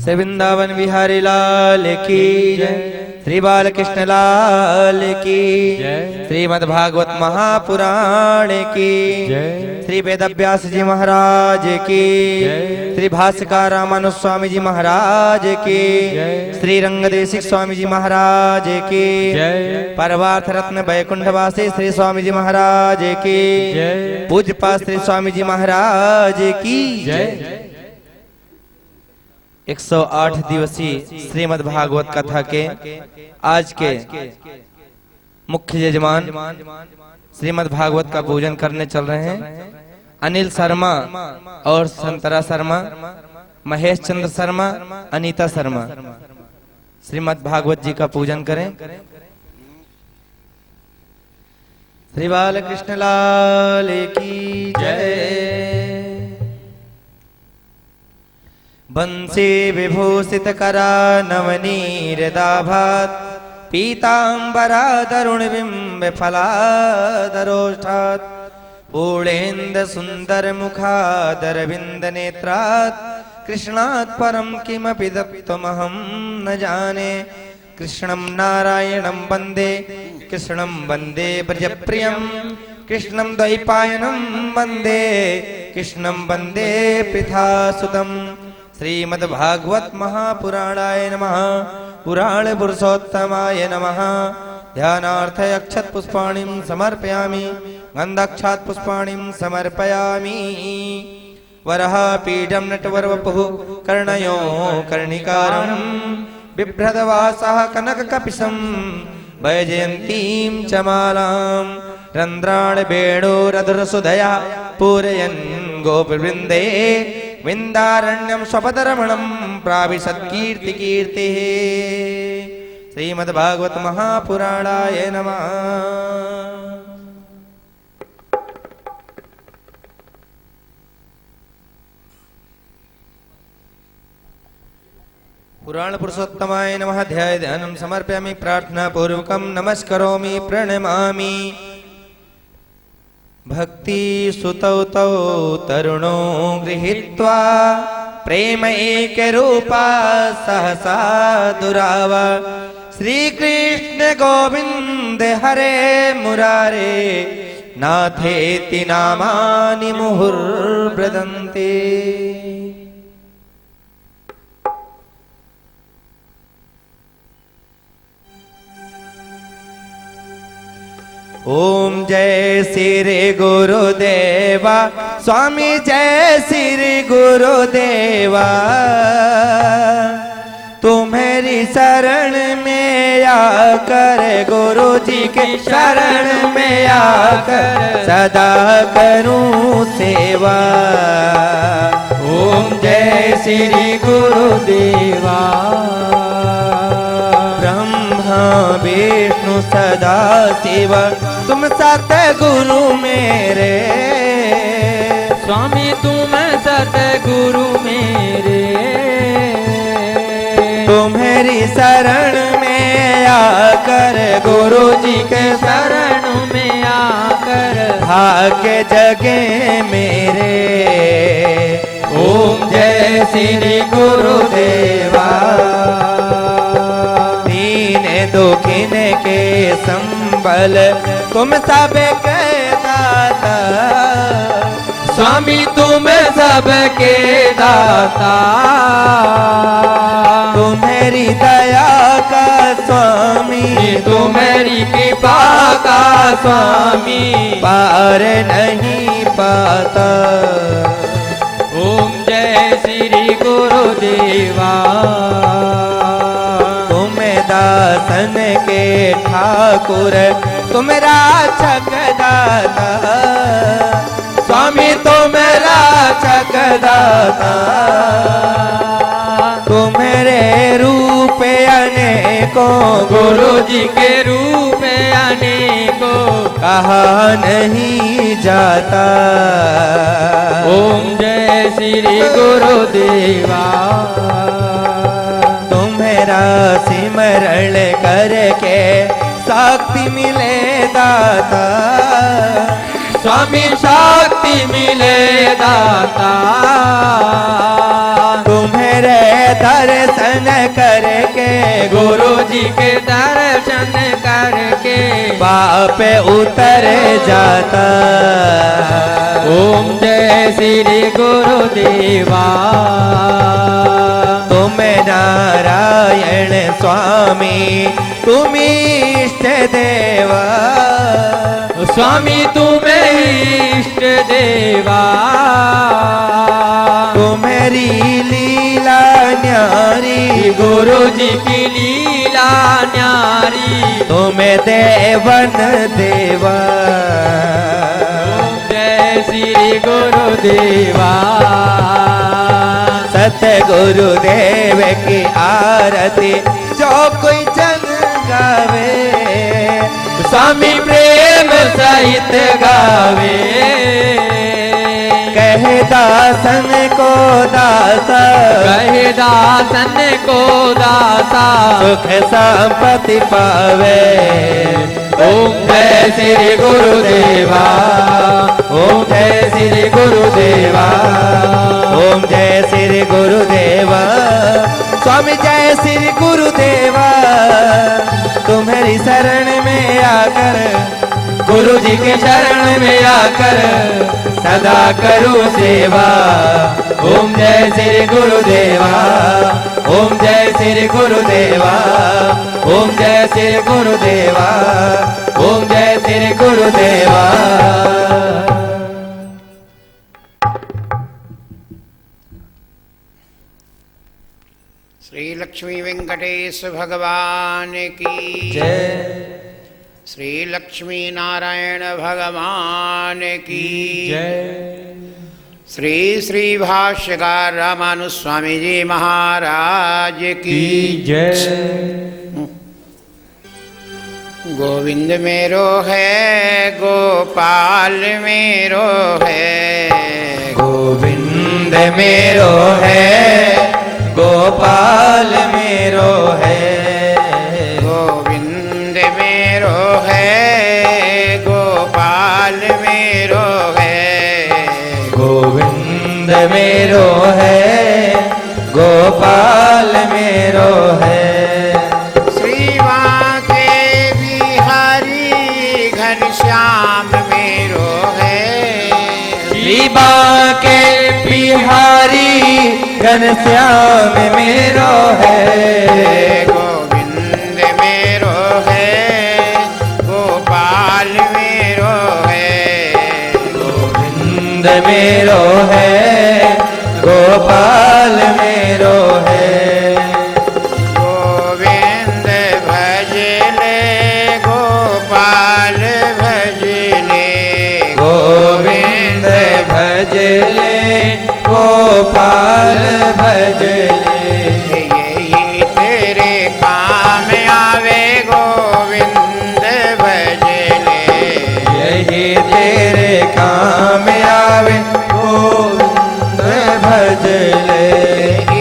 श्री वृंदावन बिहारी लाल की जय। श्री बालकृष्ण लाल की जय। श्रीमद् भागवत महापुराण की जय। श्री वेदव्यास जी महाराज की जय। श्री भास्कर रामानुज स्वामी जी महाराज की जय। श्री रंगदेशिक स्वामी जी महाराज की जय। परमार्थ रत्न वैकुंठवासी श्री स्वामी जी महाराज की जय। पूज्यपाद श्री स्वामी जी महाराज की जय। 108 दिवसीय श्रीमद् भागवत कथा के आज के मुख्य यजमान श्रीमद् भागवत का पूजन करने चल रहे हैं अनिल शर्मा और संतरा शर्मा, महेश चंद्र शर्मा, अनीता शर्मा। श्रीमद् भागवत जी का पूजन करें। श्री बालकृष्ण लाल की जय। बंसी विभूषित करा नवनीरदाभात पीतांबरा तरुण बिंब फलादरोष्ठात् पूर्णेन्द्र सुंदर मुखादर बिंद नेत्रात् कृष्णात् परम किमपि दत्तमहं न जाने। कृष्णं नारायणं वन्दे कृष्णं वन्दे ब्रजप्रियं कृष्णं द्वैपायनं वन्दे कृष्णं वन्दे पृथासुतम्। श्रीमद्भागवत महापुराणाय नमः। पुराण पुरुषोत्तमाय नमः। ध्यानार्थ अक्षत पुष्पाणिं समर्पयामि गन्धाक्षात् पुष्पाणिं समर्पयामि। वरः पीडं नटवरवपुः कर्णयो कर्णिकारं बिभ्रदवासः कनककपिशं वैजयन्तीं च मालां रन्ध्राण वेणुरधुरसुधया पूरयन् गोपवृन्दे विन्दारण्यं स्वपदरमणं प्राविशत्कीर्ति कीर्तिः। श्रीमद्भागवत महापुराणाय नमः। पुराण पुरुषोत्तमाय नमः। ध्याय ध्यानं समर्पयामि प्रार्थना पूर्वकं नमस्करोमि प्रणमामि। भक्ति सुतौ तौ तरुणो गृहीत्वा प्रेम एक रूपा सहसा दुराव। श्री कृष्ण गोविंद हरे मुरारे नाथेति नामानि मुहुर्ब्रदन्ते। ओम जय श्री गुरुदेवा स्वामी जय श्री गुरुदेवा। तुम्हारी शरण में आकर गुरु जी के शरण में आकर सदा करूं सेवा। ओम जय श्री गुरुदेवा। ब्रह्मा विष्णु सदा शिव तुम सतगुरु मेरे। स्वामी तुम सतगुरु मेरे। तुम्हारी शरण में आकर गुरु जी के शरण में आकर भाग्य जगे मेरे। ओम जय श्री गुरुदेवा। दुखिन के संबल तुम सबके दाता। स्वामी तुम सबके दाता। तुम्हारी दया का स्वामी तुम्हारी कृपा का स्वामी पार नहीं पाता। ओम जय श्री गुरुदेवा। दासन के ठाकुर तुम राक्षक दाता। स्वामी तुम राक्षक दाता। तुम्हारे रूप अनेकों गुरु जी के रूप अनेकों कहा नहीं जाता। ओम जय श्री गुरुदेवा। सिमरण करके शक्ति मिले दाता। स्वामी शक्ति मिले दाता। तुम तुम्हारे दर्शन करके गुरु जी के दर्शन करके पाप उतर जाता। ओम जय श्री गुरुदेवा। तुम नारायण स्वामी तुम इष्ट देवा। स्वामी तुम्हें इष्ट देवा। तुम्हारी लीला न्यारी गुरु जी की लीला न्यारी। तुम्हें देवन देवा। ओम जय श्री गुरुदेवा। सतगुरुदेव की आरती जो कोई जन गावे स्वामी प्रेम सहित गावे। कहे दासन को दासा कहे दासन को दासा सुख संपत्ति पावे। ओम जय श्री गुरुदेवा। ओम जय श्री गुरुदेवा। ओम जय श्री गुरुदेवा। स्वामी जय श्री गुरुदेवा। तुम्हारी शरण में आकर गुरु जी के शरण में आकर सदा करूं सेवा। ओम जय श्री गुरुदेवा। ओम जय श्री गुरुदेवा। ओम जय श्री गुरुदेवा। ओम जय श्री गुरुदेवा। श्री लक्ष्मी वेंकटेश भगवान की जय। श्री लक्ष्मी नारायण भगवान की जय। श्री श्री भाष्यकार रामानुस्वामी जी महाराज की जय। गोविंद मेरो है गोपाल मेरो है। गोविंद मेरो है गोपाल मेरो है। गोविंद मेरो है गोपाल मेरो है। गोविंद मेरो है गोपाल मेरो है। श्रीवा के बिहारी घनश्याम मेरो है। श्रीबा के बिहारी घनश्याम मेरो है। गोविंद मेरो है गोपाल मेरो है। गोविंद मेरो है गोपाल मेरो है। गोविंद भजले गोपाल भजले। गोविंद भजले गोपाल भजले। यही तेरे काम आवे गोविंद भजले। यही तेरे काम आवे गोविंद भजले।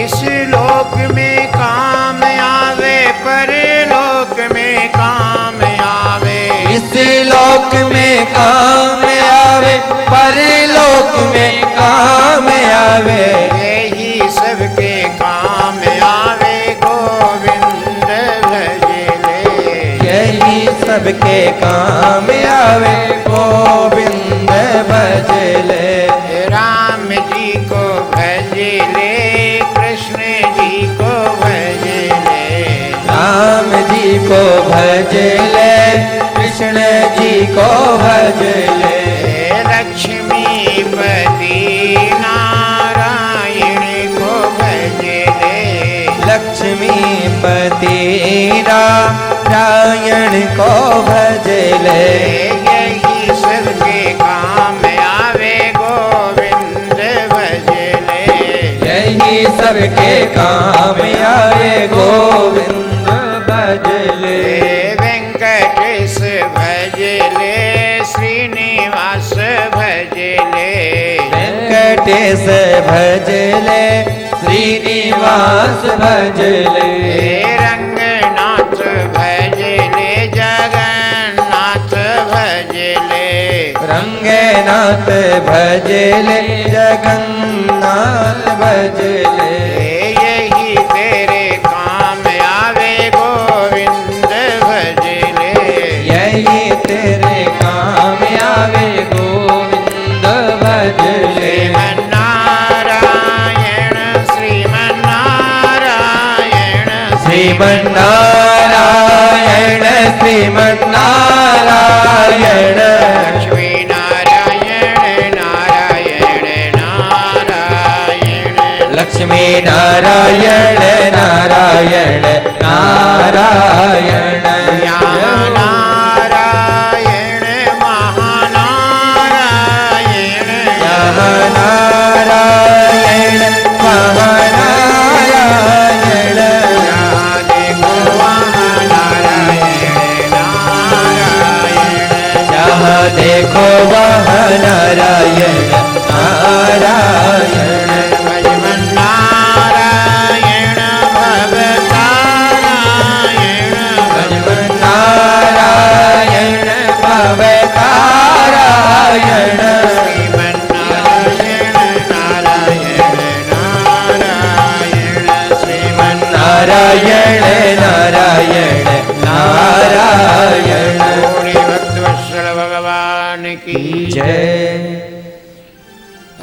इस लोक में काम आवे परलोक में काम आवे। इस लोक में काम आवे परलोक में काम आवे। यही सबके काम आवे गोविंद भजले। यही सबके काम आवे गोविंद भजले। राम जी को भजले कृष्ण जी को भजले। राम जी को भजले कृष्ण जी को भजले। लक्ष्मीपति नारायण को भजले। लक्ष्मीपति नारायण को भजले। यही सबके काम आवे गोविंद भजले। यही सबके काम आवे गोविंद भजले। वेंकटेश भजले श्रीनिवास भजले। वेंकटेश भजले श्रीनिवास भजले। रंगनाथ भजले जगन्नाथ भजले। रंगनाथ भजले जगन्नाथ भजले। श्रीमन्नारायण श्रीमन्नारायण लक्ष्मी नारायण नारायण नारायण लक्ष्मी नारायण नारायण नारायण नारायण महानारायण नारायण महानारायण देखो वह नारायण जहाँ देखो वह नारायण नारायण नारायण भवतारायण भजमन श्रीमन्नारायण नारायण नारायण नारायण नारायण गौरी भक्तवत्सल भगवान की जय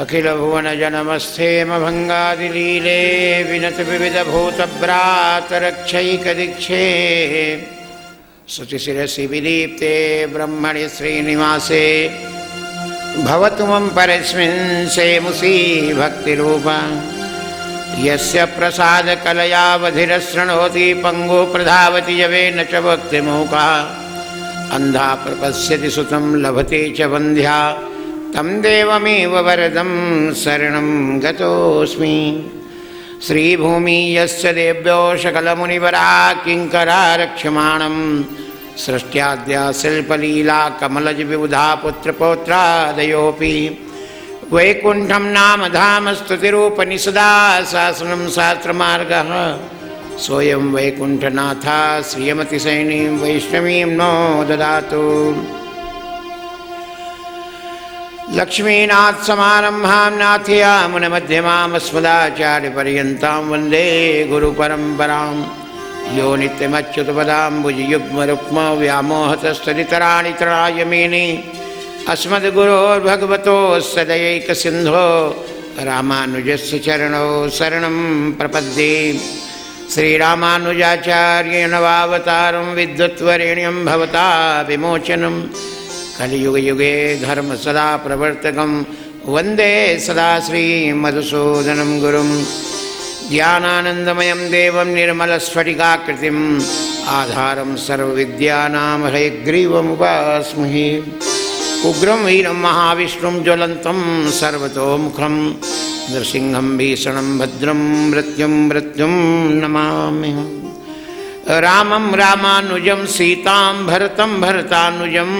अखिल भुवन जनमस्थे भंगादिलीले विनत विविध भूत भ्रात रक्षैक दीक्षे शुचिशिरसि विदीप्ते ब्रह्मणि श्रीनिवासे भवतु मम परस्मिन् सेमुषी भक्तिरूपा यस्य प्रसाद कलयावधिरशृणोति पंगु प्रधावति यवेन च भक्तिमूका अंधा प्रपश्यति सुतं लभते च वन्ध्या तं देवमेव वरदं शरणं गतोऽस्मि श्रीभूमि यस्य देव्यो सकलमुनिवरा किङ्करा रक्ष्यमाणं सृष्ट्याद्या शिल्पलीला कमलज विबुधा पुत्रपौत्रादयोऽपि वैकुण्ठं नाम धाम स्तुतिरूपनिषदा शासनं शास्त्रमार्गः सोऽयं वैकुण्ठनाथा श्रियमतिसैनीं वैष्णवीं नो ददातु लक्ष्मीनाथ समारंभां नाथयामुनमध्यमामस्मदाचार्यपर्यन्तां वन्दे गुरुपरम्परां यो नित्यमच्युतपदाम्बुजयुग्मरुक्मव्यामोहतस्तदितराणि तृणाय मेने अस्मद्गुरोर्भगवतोऽस्य दयैकसिन्धो रामानुजस्य चरणौ शरणं प्रपद्ये श्रीरामानुजाचार्येण वावतारं विद्वत्वरेण्यं भवता विमोचनं कलियुगयुगे धर्म सदा प्रवर्तकं वन्दे सदा श्रीमधुसूदनं गुरुं ज्ञानानन्दमयं देवं निर्मलस्फटिकाकृतिम् आधारं सर्वविद्यानां हयग्रीवमुपास्महे उग्रं वीरं महाविष्णुं ज्वलन्तं सर्वतोमुखं नृसिंहं भीषणं भद्रं मृत्युं नमामि रामं रामानुजं सीतां भरतं भरतानुजं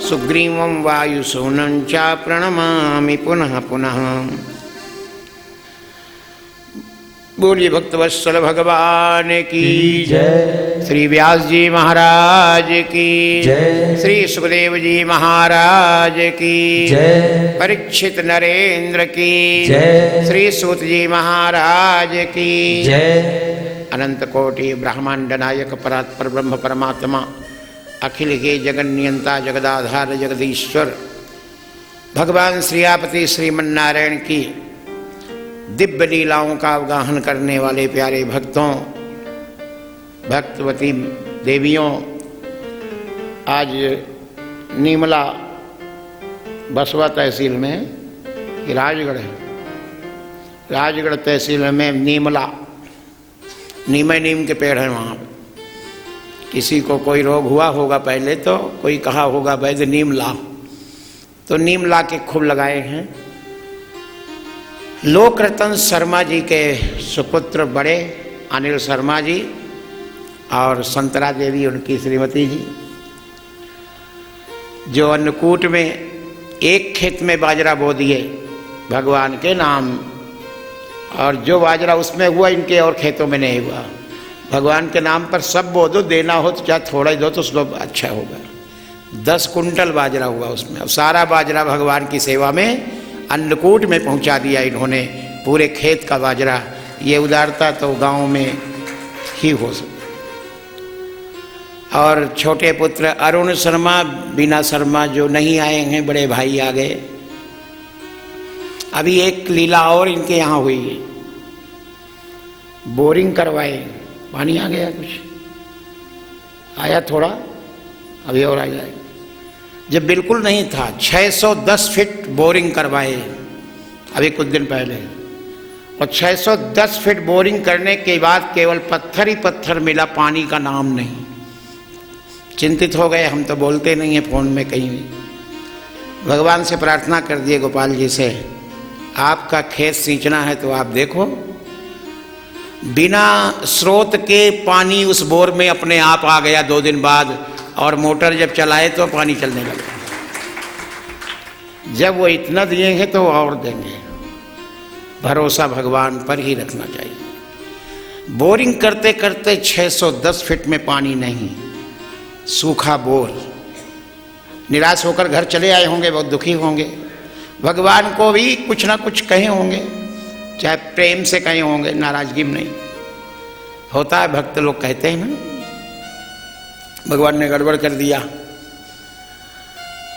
सुग्रीवं वायुसूनं च प्रणमामि पुनः पुनः। बोलिए भक्तवत्सल भगवान की जय श्री व्यास जी महाराज की जय श्री सुखदेव जी महाराज की जय परीक्षित नरेंद्र की जय श्री सूत जी महाराज की जय अनंत कोटि ब्रह्मांड नायक परात्पर ब्रह्म परमात्मा अखिल के जगन्नियंता जगदाधार जगदीश्वर भगवान श्रीयापति श्रीमन्नारायण की दिव्य लीलाओं का अवगाहन करने वाले प्यारे भक्तों भक्तवती देवियों, आज नीमला बसवा तहसील में ये राजगढ़ है, राजगढ़ तहसील में नीमला नीम के पेड़ हैं वहाँ पर। किसी को कोई रोग हुआ होगा पहले तो कोई कहा होगा वैद्य नीम ला, तो नीम ला के खूब लगाए हैं। लोकरतन शर्मा जी के सुपुत्र बड़े अनिल शर्मा जी और संतरा देवी उनकी श्रीमती जी, जो अन्नकूट में एक खेत में बाजरा बो दिए भगवान के नाम, और जो बाजरा उसमें हुआ इनके और खेतों में नहीं हुआ। भगवान के नाम पर सब बो दो, देना हो तो चाहे थोड़ा ही दो तो उसको अच्छा होगा। 10 कुंटल बाजरा हुआ उसमें, और सारा बाजरा भगवान की सेवा में अन्नकूट में पहुंचा दिया इन्होंने, पूरे खेत का बाजरा। ये उदारता तो गांव में ही हो सकती। और छोटे पुत्र अरुण शर्मा, बीना शर्मा जो नहीं आए हैं, बड़े भाई आ गए। अभी एक लीला और इनके यहाँ हुई, बोरिंग करवाए पानी आ गया, कुछ आया थोड़ा, अभी और आ जाएगा। जब बिल्कुल नहीं था, 610 फीट बोरिंग करवाए अभी कुछ दिन पहले, और 610 फीट बोरिंग करने के बाद केवल पत्थर ही पत्थर मिला, पानी का नाम नहीं। चिंतित हो गए, हम तो बोलते नहीं हैं फोन में कहीं भी। भगवान से प्रार्थना कर दिए, गोपाल जी से, आपका खेत सींचना है तो आप देखो, बिना स्रोत के पानी उस बोर में अपने आप आ गया 2 दिन बाद, और मोटर जब चलाए तो पानी चलने लगा। जब वो इतना दिए हैं तो और देंगे। भरोसा भगवान पर ही रखना चाहिए। बोरिंग करते करते 610 फीट में पानी नहीं, सूखा बोर। निराश होकर घर चले आए होंगे, बहुत दुखी होंगे, भगवान को भी कुछ ना कुछ कहे होंगे, चाहे प्रेम से कहे होंगे, नाराजगी में नहीं। होता है, भक्त लोग कहते हैं ना, भगवान ने गड़बड़ कर दिया,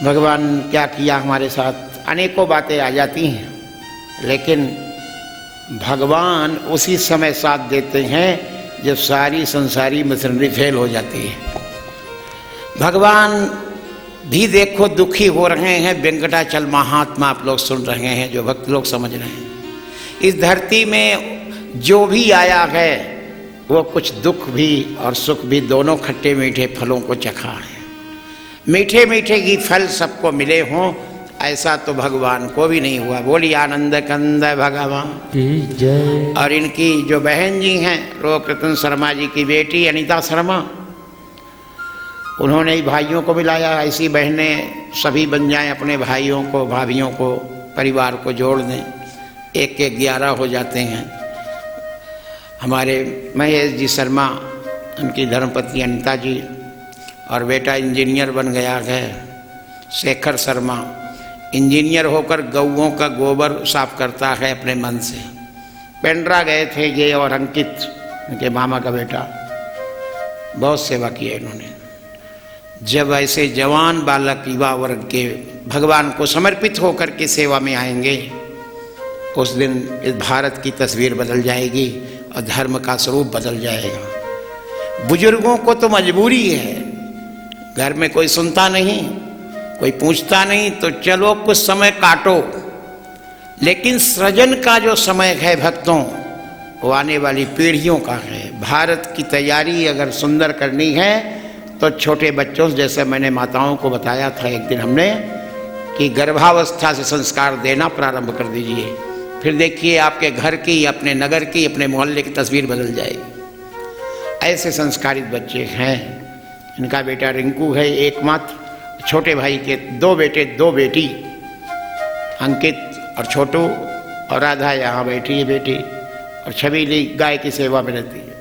भगवान क्या किया हमारे साथ, अनेकों बातें आ जाती हैं। लेकिन भगवान उसी समय साथ देते हैं जब सारी संसारी मशीनरी फेल हो जाती है। भगवान भी देखो दुखी हो रहे हैं। वेंकटाचल महात्मा आप लोग सुन रहे हैं, जो भक्त लोग समझ रहे हैं। इस धरती में जो भी आया है वो कुछ दुख भी और सुख भी, दोनों खट्टे मीठे फलों को चखा है। मीठे मीठे ही फल सबको मिले हों, ऐसा तो भगवान को भी नहीं हुआ। बोली आनंद कंद भगवान की जय। और इनकी जो बहन जी हैं, रोकृतन शर्मा जी की बेटी अनीता शर्मा, उन्होंने ही भाइयों को मिलाया। ऐसी बहनें सभी बन जाएं, अपने भाइयों को, भाभियों को, परिवार को जोड़ दें, 1-11 हो जाते हैं। हमारे महेश जी शर्मा, उनकी धर्मपत्नी अनीता जी, और बेटा इंजीनियर बन गया है शेखर शर्मा, इंजीनियर होकर गऊओं का गोबर साफ करता है अपने मन से। पेंड्रा गए थे ये और अंकित, उनके मामा का बेटा, बहुत सेवा की है इन्होंने। जब ऐसे जवान बालक युवा वर्ग के भगवान को समर्पित होकर के सेवा में आएंगे, उस दिन इस भारत की तस्वीर बदल जाएगी और धर्म का स्वरूप बदल जाएगा। बुजुर्गों को तो मजबूरी है, घर में कोई सुनता नहीं, कोई पूछता नहीं, तो चलो कुछ समय काटो। लेकिन सृजन का जो समय है भक्तों, वो आने वाली पीढ़ियों का है। भारत की तैयारी अगर सुंदर करनी है तो छोटे बच्चों से, जैसे मैंने माताओं को बताया था एक दिन हमने, कि गर्भावस्था से संस्कार देना प्रारंभ कर दीजिए। फिर देखिए आपके घर की, अपने नगर की, अपने मोहल्ले की तस्वीर बदल जाएगी। ऐसे संस्कारित बच्चे हैं। इनका बेटा रिंकू है एकमात्र, छोटे भाई के 2 बेटे 2 बेटी, अंकित और छोटू, और राधा यहाँ बैठी है बेटी, और छबीली गाय की सेवा में रहती है।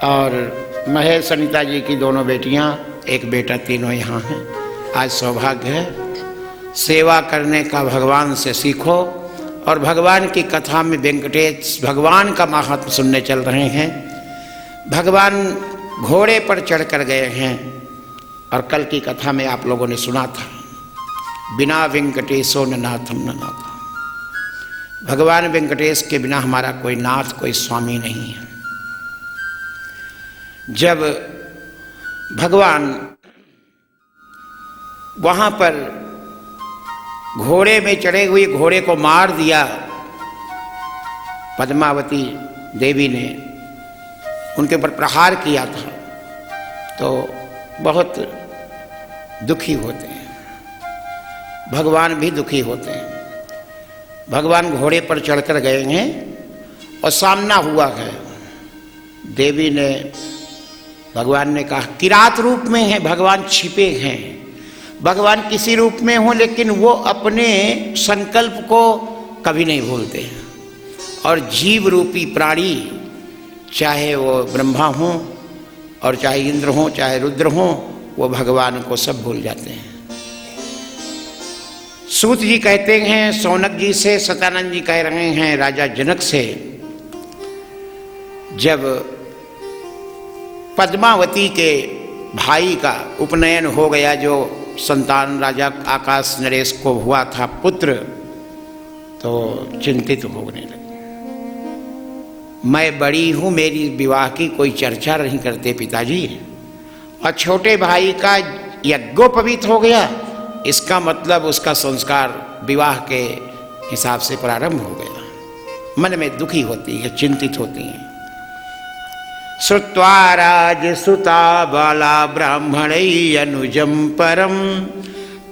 और महेश अनीता जी की 2 बेटियाँ, 1 बेटा, तीनों यहाँ हैं। आज सौभाग्य है, सेवा करने का भगवान से सीखो। और भगवान की कथा में वेंकटेश भगवान का महात्म सुनने चल रहे हैं। भगवान घोड़े पर चढ़कर गए हैं, और कल की कथा में आप लोगों ने सुना था, बिना वेंकटेशो न नाथम न नाथ। भगवान वेंकटेश के बिना हमारा कोई नाथ, कोई स्वामी नहीं है। जब भगवान वहाँ पर घोड़े में चढ़े हुए घोड़े को मार दिया, पद्मावती देवी ने उनके ऊपर प्रहार किया था, तो बहुत दुखी होते हैं। भगवान भी दुखी होते हैं। भगवान घोड़े पर चढ़कर गए हैं और सामना हुआ है। देवी ने, भगवान ने कहा, किरात रूप में है भगवान, छिपे हैं। भगवान किसी रूप में हो, लेकिन वो अपने संकल्प को कभी नहीं भूलते हैं। और जीव रूपी प्राणी, चाहे वो ब्रह्मा हो और चाहे इंद्र हो, चाहे रुद्र हो, वो भगवान को सब भूल जाते हैं। सूत जी कहते हैं सौनक जी से, सतानंद जी कह रहे हैं राजा जनक से, जब पद्मावती के भाई का उपनयन हो गया, जो संतान राजा आकाश नरेश को हुआ था पुत्र, तो चिंतित होने लगे। मैं बड़ी हूँ, मेरी विवाह की कोई चर्चा नहीं करते पिताजी। और छोटे भाई का यज्ञोपवीत हो गया, इसका मतलब उसका संस्कार विवाह के हिसाब से प्रारंभ हो गया। मन में दुखी होती है, चिंतित होती हैं। श्रुत्वा राजसुता बाला ब्राह्मणै अनुजं परम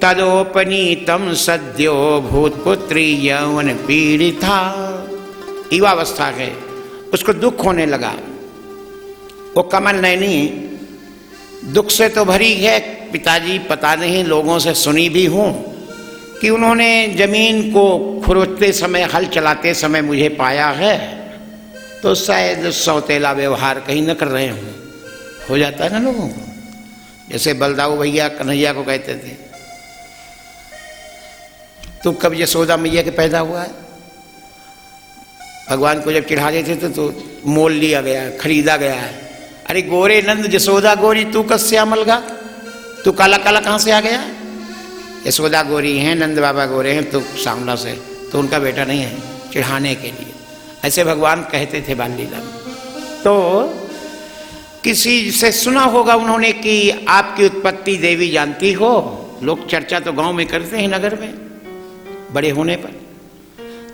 तदोपनीतम सद्यो भूतपुत्री यौवन पीड़िता। युवावस्था है, उसको दुख होने लगा। वो कमल नैनी दुख से तो भरी है पिताजी। पता नहीं, लोगों से सुनी भी हूँ कि उन्होंने जमीन को खुरचते समय, हल चलाते समय मुझे पाया है, तो शायद सौतेला व्यवहार कहीं न कर रहे हों। हो जाता है ना लोगों को। जैसे बलदाऊ भैया कन्हैया को कहते थे, तू कब यशोदा मैया के पैदा हुआ है? भगवान को जब चढ़ा देते थे तो मोल लिया गया, खरीदा गया है। अरे गोरे नंद यशोदा गोरी, तू कस श्यामल गा, तू काला काला कहाँ से आ गया? यशोदा गोरी हैं, नंद बाबा गोरे हैं, तो सांवला से, तो उनका बेटा नहीं है, चढ़ाने के लिए। ऐसे भगवान कहते थे बाल लीला में। तो किसी से सुना होगा उन्होंने कि आपकी उत्पत्ति देवी जानती हो। लोग चर्चा तो गांव में करते हैं, नगर में बड़े होने पर।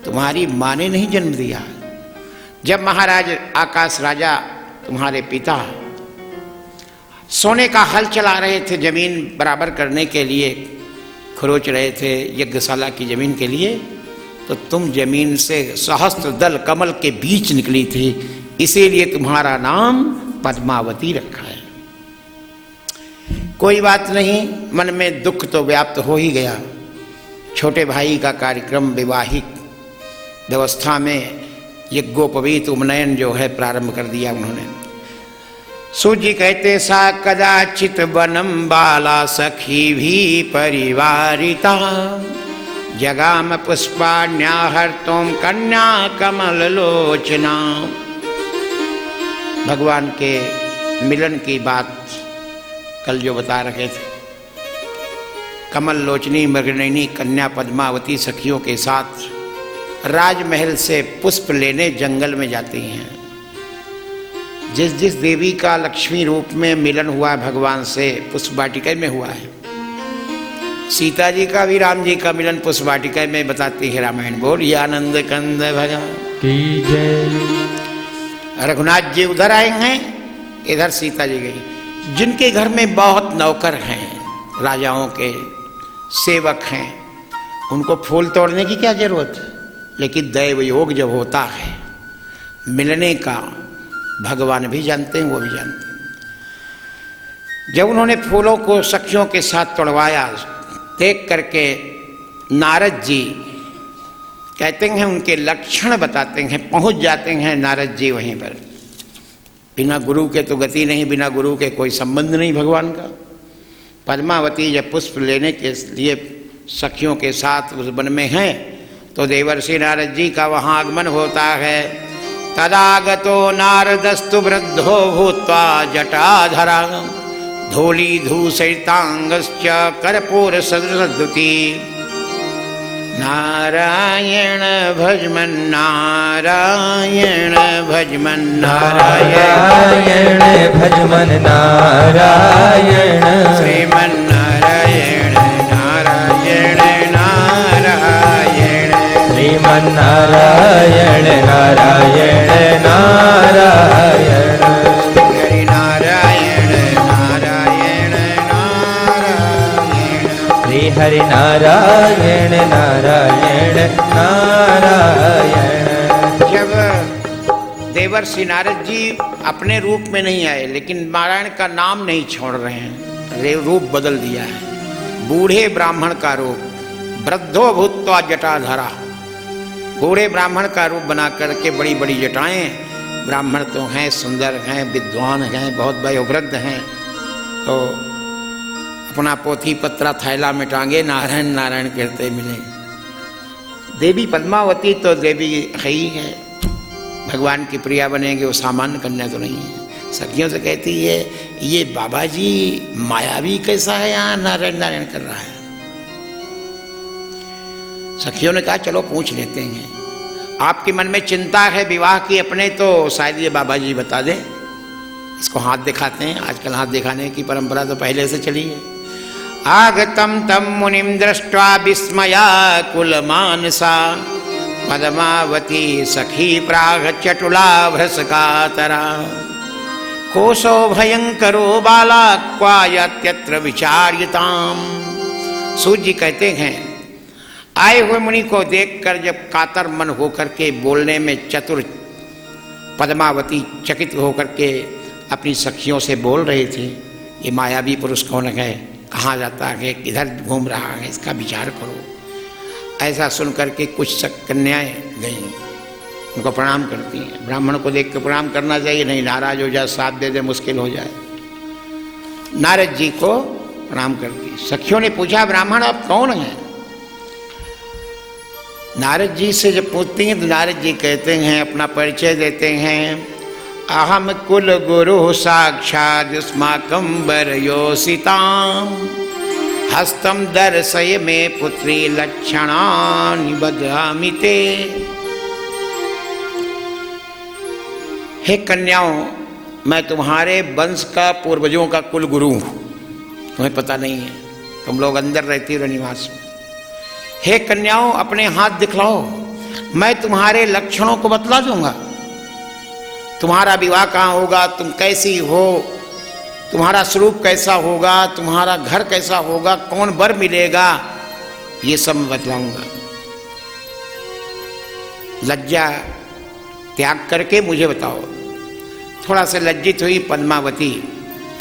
तुम्हारी माँ ने नहीं जन्म दिया। जब महाराज आकाश राजा तुम्हारे पिता सोने का हल चला रहे थे, जमीन बराबर करने के लिए खरोच रहे थे यज्ञशाला की जमीन के लिए, तो तुम जमीन से सहस्त्र दल कमल के बीच निकली थी, इसीलिए तुम्हारा नाम पद्मावती रखा है। कोई बात नहीं, मन में दुख तो व्याप्त हो ही गया। छोटे भाई का कार्यक्रम विवाहिक व्यवस्था में यज्ञोपवीत उपनयन जो है प्रारंभ कर दिया उन्होंने। सूजी कहते सा कदाचित वनम बाला सखी भी परिवारिता जगाम पुष्पाण्याहर्तों कन्या कमल लोचना। भगवान के मिलन की बात कल जो बता रहे थे, कमल लोचनी मृगनयनी कन्या पद्मावती सखियों के साथ राजमहल से पुष्प लेने जंगल में जाती हैं। जिस जिस देवी का लक्ष्मी रूप में मिलन हुआ है भगवान से, पुष्प वाटिका में हुआ है। सीता जी का भी राम जी का मिलन पुष्प वाटिका में बताती है रामायण। बोल आनंद कंद भगवान की जय। रघुनाथ जी उधर आए हैं, इधर सीता जी गई। जिनके घर में बहुत नौकर हैं, राजाओं के सेवक हैं, उनको फूल तोड़ने की क्या जरूरत है? लेकिन दैव योग जब होता है मिलने का, भगवान भी जानते हैं, वो भी जानते हैं। जब उन्होंने फूलों को सखियों के साथ तोड़वाया, देख करके नारद जी कहते हैं, उनके लक्षण बताते हैं, पहुंच जाते हैं नारद जी वहीं पर। बिना गुरु के तो गति नहीं, बिना गुरु के कोई संबंध नहीं भगवान का। पद्मावती जब पुष्प लेने के लिए सखियों के साथ उस वन में हैं, तो देवर्षि नारद जी का वहाँ आगमन होता है। तदागतो नारदस्तु वृद्धो भूत्वा जटाधरा धूलीधूसरितांगश्च कर्पूर सदृशद्युति। नारायण भजमन नारायण भजमन नारायण भजमन नारायण श्रीमन नारायण नारायण नारायण श्रीमन नारायण नारायण नारायण हरि नारायण नारायण नारायण श्री हरि नारायण नारायण नारायण। जब देवर्षि नारद जी अपने रूप में नहीं आए, लेकिन नारायण का नाम नहीं छोड़ रहे हैं, रूप बदल दिया है। बूढ़े ब्राह्मण का रूप, वृद्धो भूत्वा जटाधरा, बूढ़े ब्राह्मण का रूप बना करके बड़ी बड़ी जटाएं। ब्राह्मण तो हैं, सुंदर हैं, विद्वान हैं, बहुत वयोवृद्ध हैं, तो अपना पोथी पत्रा थैला में टांगे नारायण नारायण कहते मिले। देवी पद्मावती तो देवी है ही है, भगवान की प्रिया बनेंगे, वो सामान्य कन्या तो नहीं है। सखियों से कहती है, ये बाबा जी मायावी कैसा है, यहाँ नारायण नारायण कर रहा है। सखियों ने कहा चलो पूछ लेते हैं। आपके मन में चिंता है विवाह की अपने, तो शायद ये बाबा जी बता दें। इसको हाथ दिखाते हैं, आजकल हाथ दिखाने की परंपरा तो पहले से चली है। आगतम तम मुनिम दृष्ट्वा विस्मया कुल मानसा पद्मावती सखी प्राग चटुला भ्रसकातरा कोशो भयंकरो बाला क्वायत्यत्र विचार्यताम। सूर्य जी कहते हैं, आए हुए मुनि को देखकर जब कातर मन होकर के बोलने में चतुर पद्मावती चकित होकर के अपनी सखियों से बोल रहे थे, ये मायावी पुरुष कौन है, कहाँ जाता है, किधर घूम रहा है, इसका विचार करो। ऐसा सुनकर के कुछ कन्याएं गईं, उनको प्रणाम करती हैं। ब्राह्मण को देख के प्रणाम करना चाहिए, नहीं नाराज हो जाए, साथ दे दे, मुश्किल हो जाए। नारद जी को प्रणाम करती। सखियों ने पूछा, ब्राह्मण आप कौन हैं? नारद जी से जब पूछती हैं तो नारद जी कहते हैं, अपना परिचय देते हैं, अहम कुल गुरु साक्षात् युष्माकं वरयोषितां हस्तम दर्शय में पुत्री लक्षणानि बदामि ते। हे कन्याओं, मैं तुम्हारे वंश का, पूर्वजों का कुल गुरु हूँ, तुम्हें पता नहीं है, तुम लोग अंदर रहती हो निवास में। हे कन्याओं, अपने हाथ दिखलाओ, मैं तुम्हारे लक्षणों को बतला दूंगा। तुम्हारा विवाह कहाँ होगा, तुम कैसी हो, तुम्हारा स्वरूप कैसा होगा, तुम्हारा घर कैसा होगा, कौन वर मिलेगा, ये सब मैं बतलाऊंगा। लज्जा त्याग करके मुझे बताओ। थोड़ा सा लज्जित हुई पद्मावती।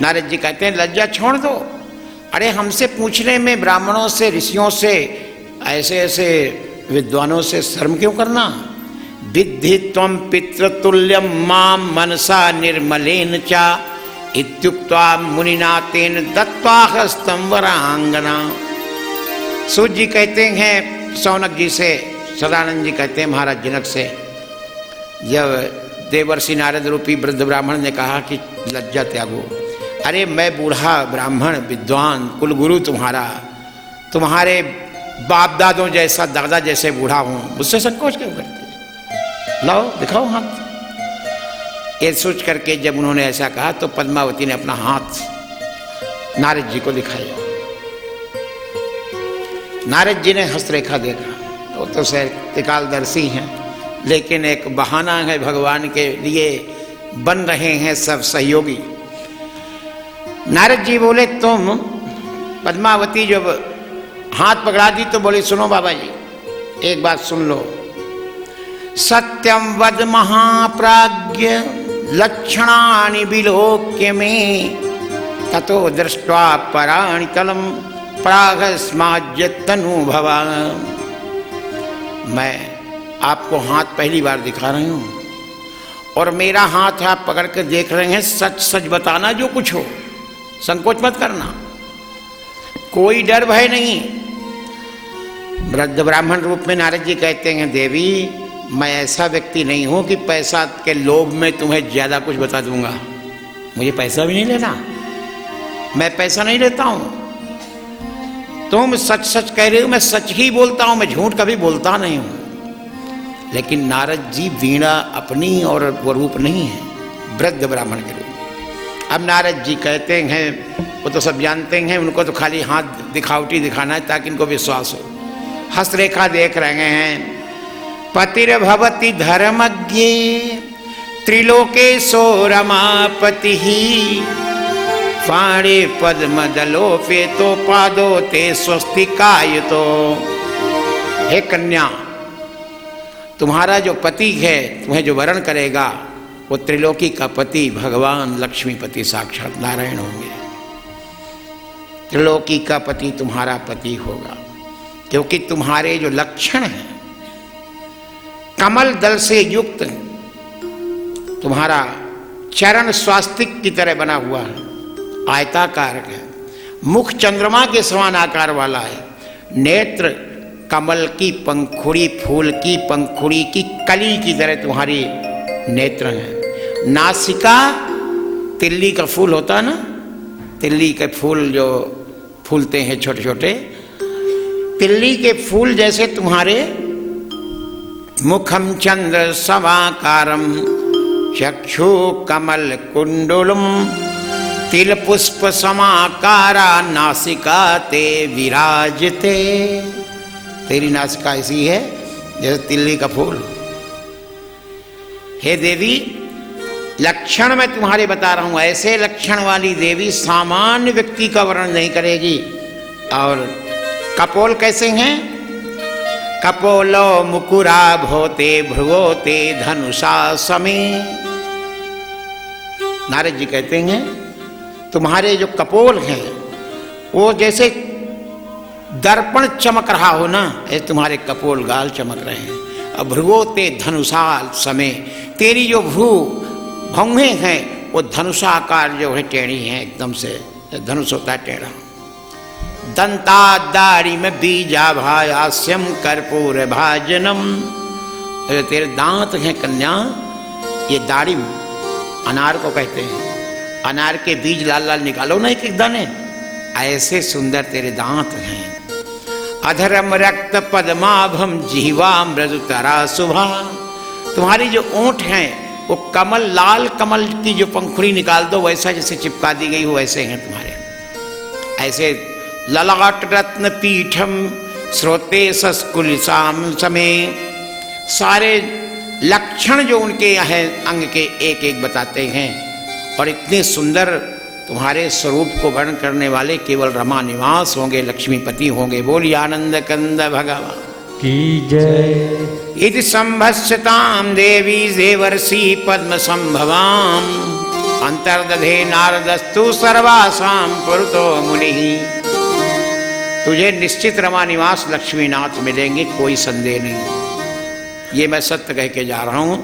नारद जी कहते हैं, लज्जा छोड़ दो, अरे हमसे पूछने में, ब्राह्मणों से, ऋषियों से, ऐसे ऐसे विद्वानों से शर्म क्यों करना। विद्धि त्वं पितृतुल्यं मां मनसा निर्मलेन च इत्युक्त्वा मुनिना तेन दत्त्वा हस्तं वरांगना। सूर्य जी कहते हैं शौनक जी से, सदानंद जी कहते हैं महाराज जनक से, जब देवर्षि नारद रूपी वृद्ध ब्राह्मण ने कहा कि लज्जा त्यागो, अरे मैं बूढ़ा ब्राह्मण विद्वान कुलगुरु तुम्हारा, तुम्हारे बाप दादों जैसा, दादा जैसे बूढ़ा हूं, मुझसे संकोच क्यों करते, लाओ दिखाओ हाथ। ये सोच करके जब उन्होंने ऐसा कहा तो पद्मावती ने अपना हाथ नारद जी को दिखाया। नारद जी ने हस्तरेखा देखा, वो तो त्रिकालदर्शी हैं, लेकिन एक बहाना है भगवान के लिए, बन रहे हैं सब सहयोगी। नारद जी बोले, तुम, पद्मावती जब हाथ पकड़ा दी तो बोले, सुनो बाबा जी, एक बात सुन लो, सत्यम वद महाप्राज्ञ लक्षणानि विलोक्य में ततो दृष्ट्वा पराणि तलम प्रागस्माज्य तनुभवा। मैं आपको हाथ पहली बार दिखा रही हूं और मेरा हाथ आप पकड़ कर देख रहे हैं, सच सच बताना, जो कुछ हो, संकोच मत करना, कोई डर भय नहीं। वृद्ध ब्राह्मण रूप में नारद जी कहते हैं, देवी मैं ऐसा व्यक्ति नहीं हूं कि पैसा के लोभ में तुम्हें ज्यादा कुछ बता दूंगा, मुझे पैसा भी नहीं लेना, मैं पैसा नहीं लेता हूं, तुम सच सच कह रहे हो, मैं सच ही बोलता हूं, मैं झूठ कभी बोलता नहीं हूं। लेकिन नारद जी वीणा अपनी और वो रूप नहीं है, वृद्ध ब्राह्मण के रूप। अब नारद जी कहते हैं, वो तो सब जानते हैं, उनको तो खाली हाथ दिखावटी दिखाना है ताकि इनको विश्वास हो। हस्तरेखा देख रहे हैं, पतिर्भवति धर्मज्ञे त्रिलोकेशो रमापति पाणे पद्मदलोपेतो पादो ते स्वस्तिकायतो। हे कन्या, तुम्हारा जो पति है, तुम्हें जो वरण करेगा, वो त्रिलोकी का पति भगवान लक्ष्मीपति साक्षात नारायण होंगे। त्रिलोकी का पति तुम्हारा पति होगा, क्योंकि तुम्हारे जो लक्षण हैं, कमल दल से युक्त, तुम्हारा चरण स्वास्तिक की तरह बना हुआ है, आयताकार है, मुख चंद्रमा के समान आकार वाला है, नेत्र कमल की पंखुड़ी, फूल की पंखुड़ी की कली की तरह तुम्हारी नेत्र हैं। नासिका तिल्ली का फूल होता है ना, तिल्ली के फूल जो फूलते हैं छोटे छोटे, तिल्ली के फूल जैसे तुम्हारे मुखम चंद्र समाकारम चक्षु कमल कुंडलम तिल पुष्प समाकारा नासिका ते विराजते। तेरी नासिका ऐसी है जैसे तिल्ली का फूल। हे देवी, लक्षण मैं तुम्हारे बता रहा हूं, ऐसे लक्षण वाली देवी सामान्य व्यक्ति का वर्णन नहीं करेगी। और कपोल कैसे हैं? कपोलो मुकुरा भोते भ्रुवोते धनुषा समे। नारद जी कहते हैं तुम्हारे जो कपोल हैं वो जैसे दर्पण चमक रहा हो ना, ऐसे तुम्हारे कपोल गाल चमक रहे हैं। और भ्रुवोते धनुषाल समय, तेरी जो भौहें हैं वो धनुषाकार जो है टेढ़ी हैं, एकदम से धनुष होता है टेढ़ा। दंता दाढ़ी में बीजा भायास्यम कर्पूर भाजनम, तेरे दांत हैं कन्या, ये दाढ़ी अनार को कहते हैं, अनार के बीज लाल लाल निकालो ना एक एक दाने, ऐसे सुंदर तेरे दांत हैं। अधरम रक्त पद्माभम जीवा मृदुतरा सुभा, तुम्हारी जो ओंठ हैं वो कमल, लाल कमल की जो पंखुड़ी निकाल दो वैसा जैसे चिपका दी गई हो वैसे हैं तुम्हारे। ऐसे ललाट रत्न पीठम श्रोते सस्कुलिसाम समय, सारे लक्षण जो उनके हैं अंग के एक एक बताते हैं। और इतने सुंदर तुम्हारे स्वरूप को वर्णन करने वाले केवल रमा निवास होंगे, लक्ष्मीपति होंगे। बोलिए आनंद कंद भगवान की जय। इति संभस्यताम देवी देवर्षि पद्म संभवाम अंतर्दधे नारदस्तु सर्वासाम पुरतो मुनि। तुझे निश्चित रमा निवास लक्ष्मीनाथ मिलेंगे, कोई संदेह नहीं। ये मैं सत्य कह के जा रहा हूं।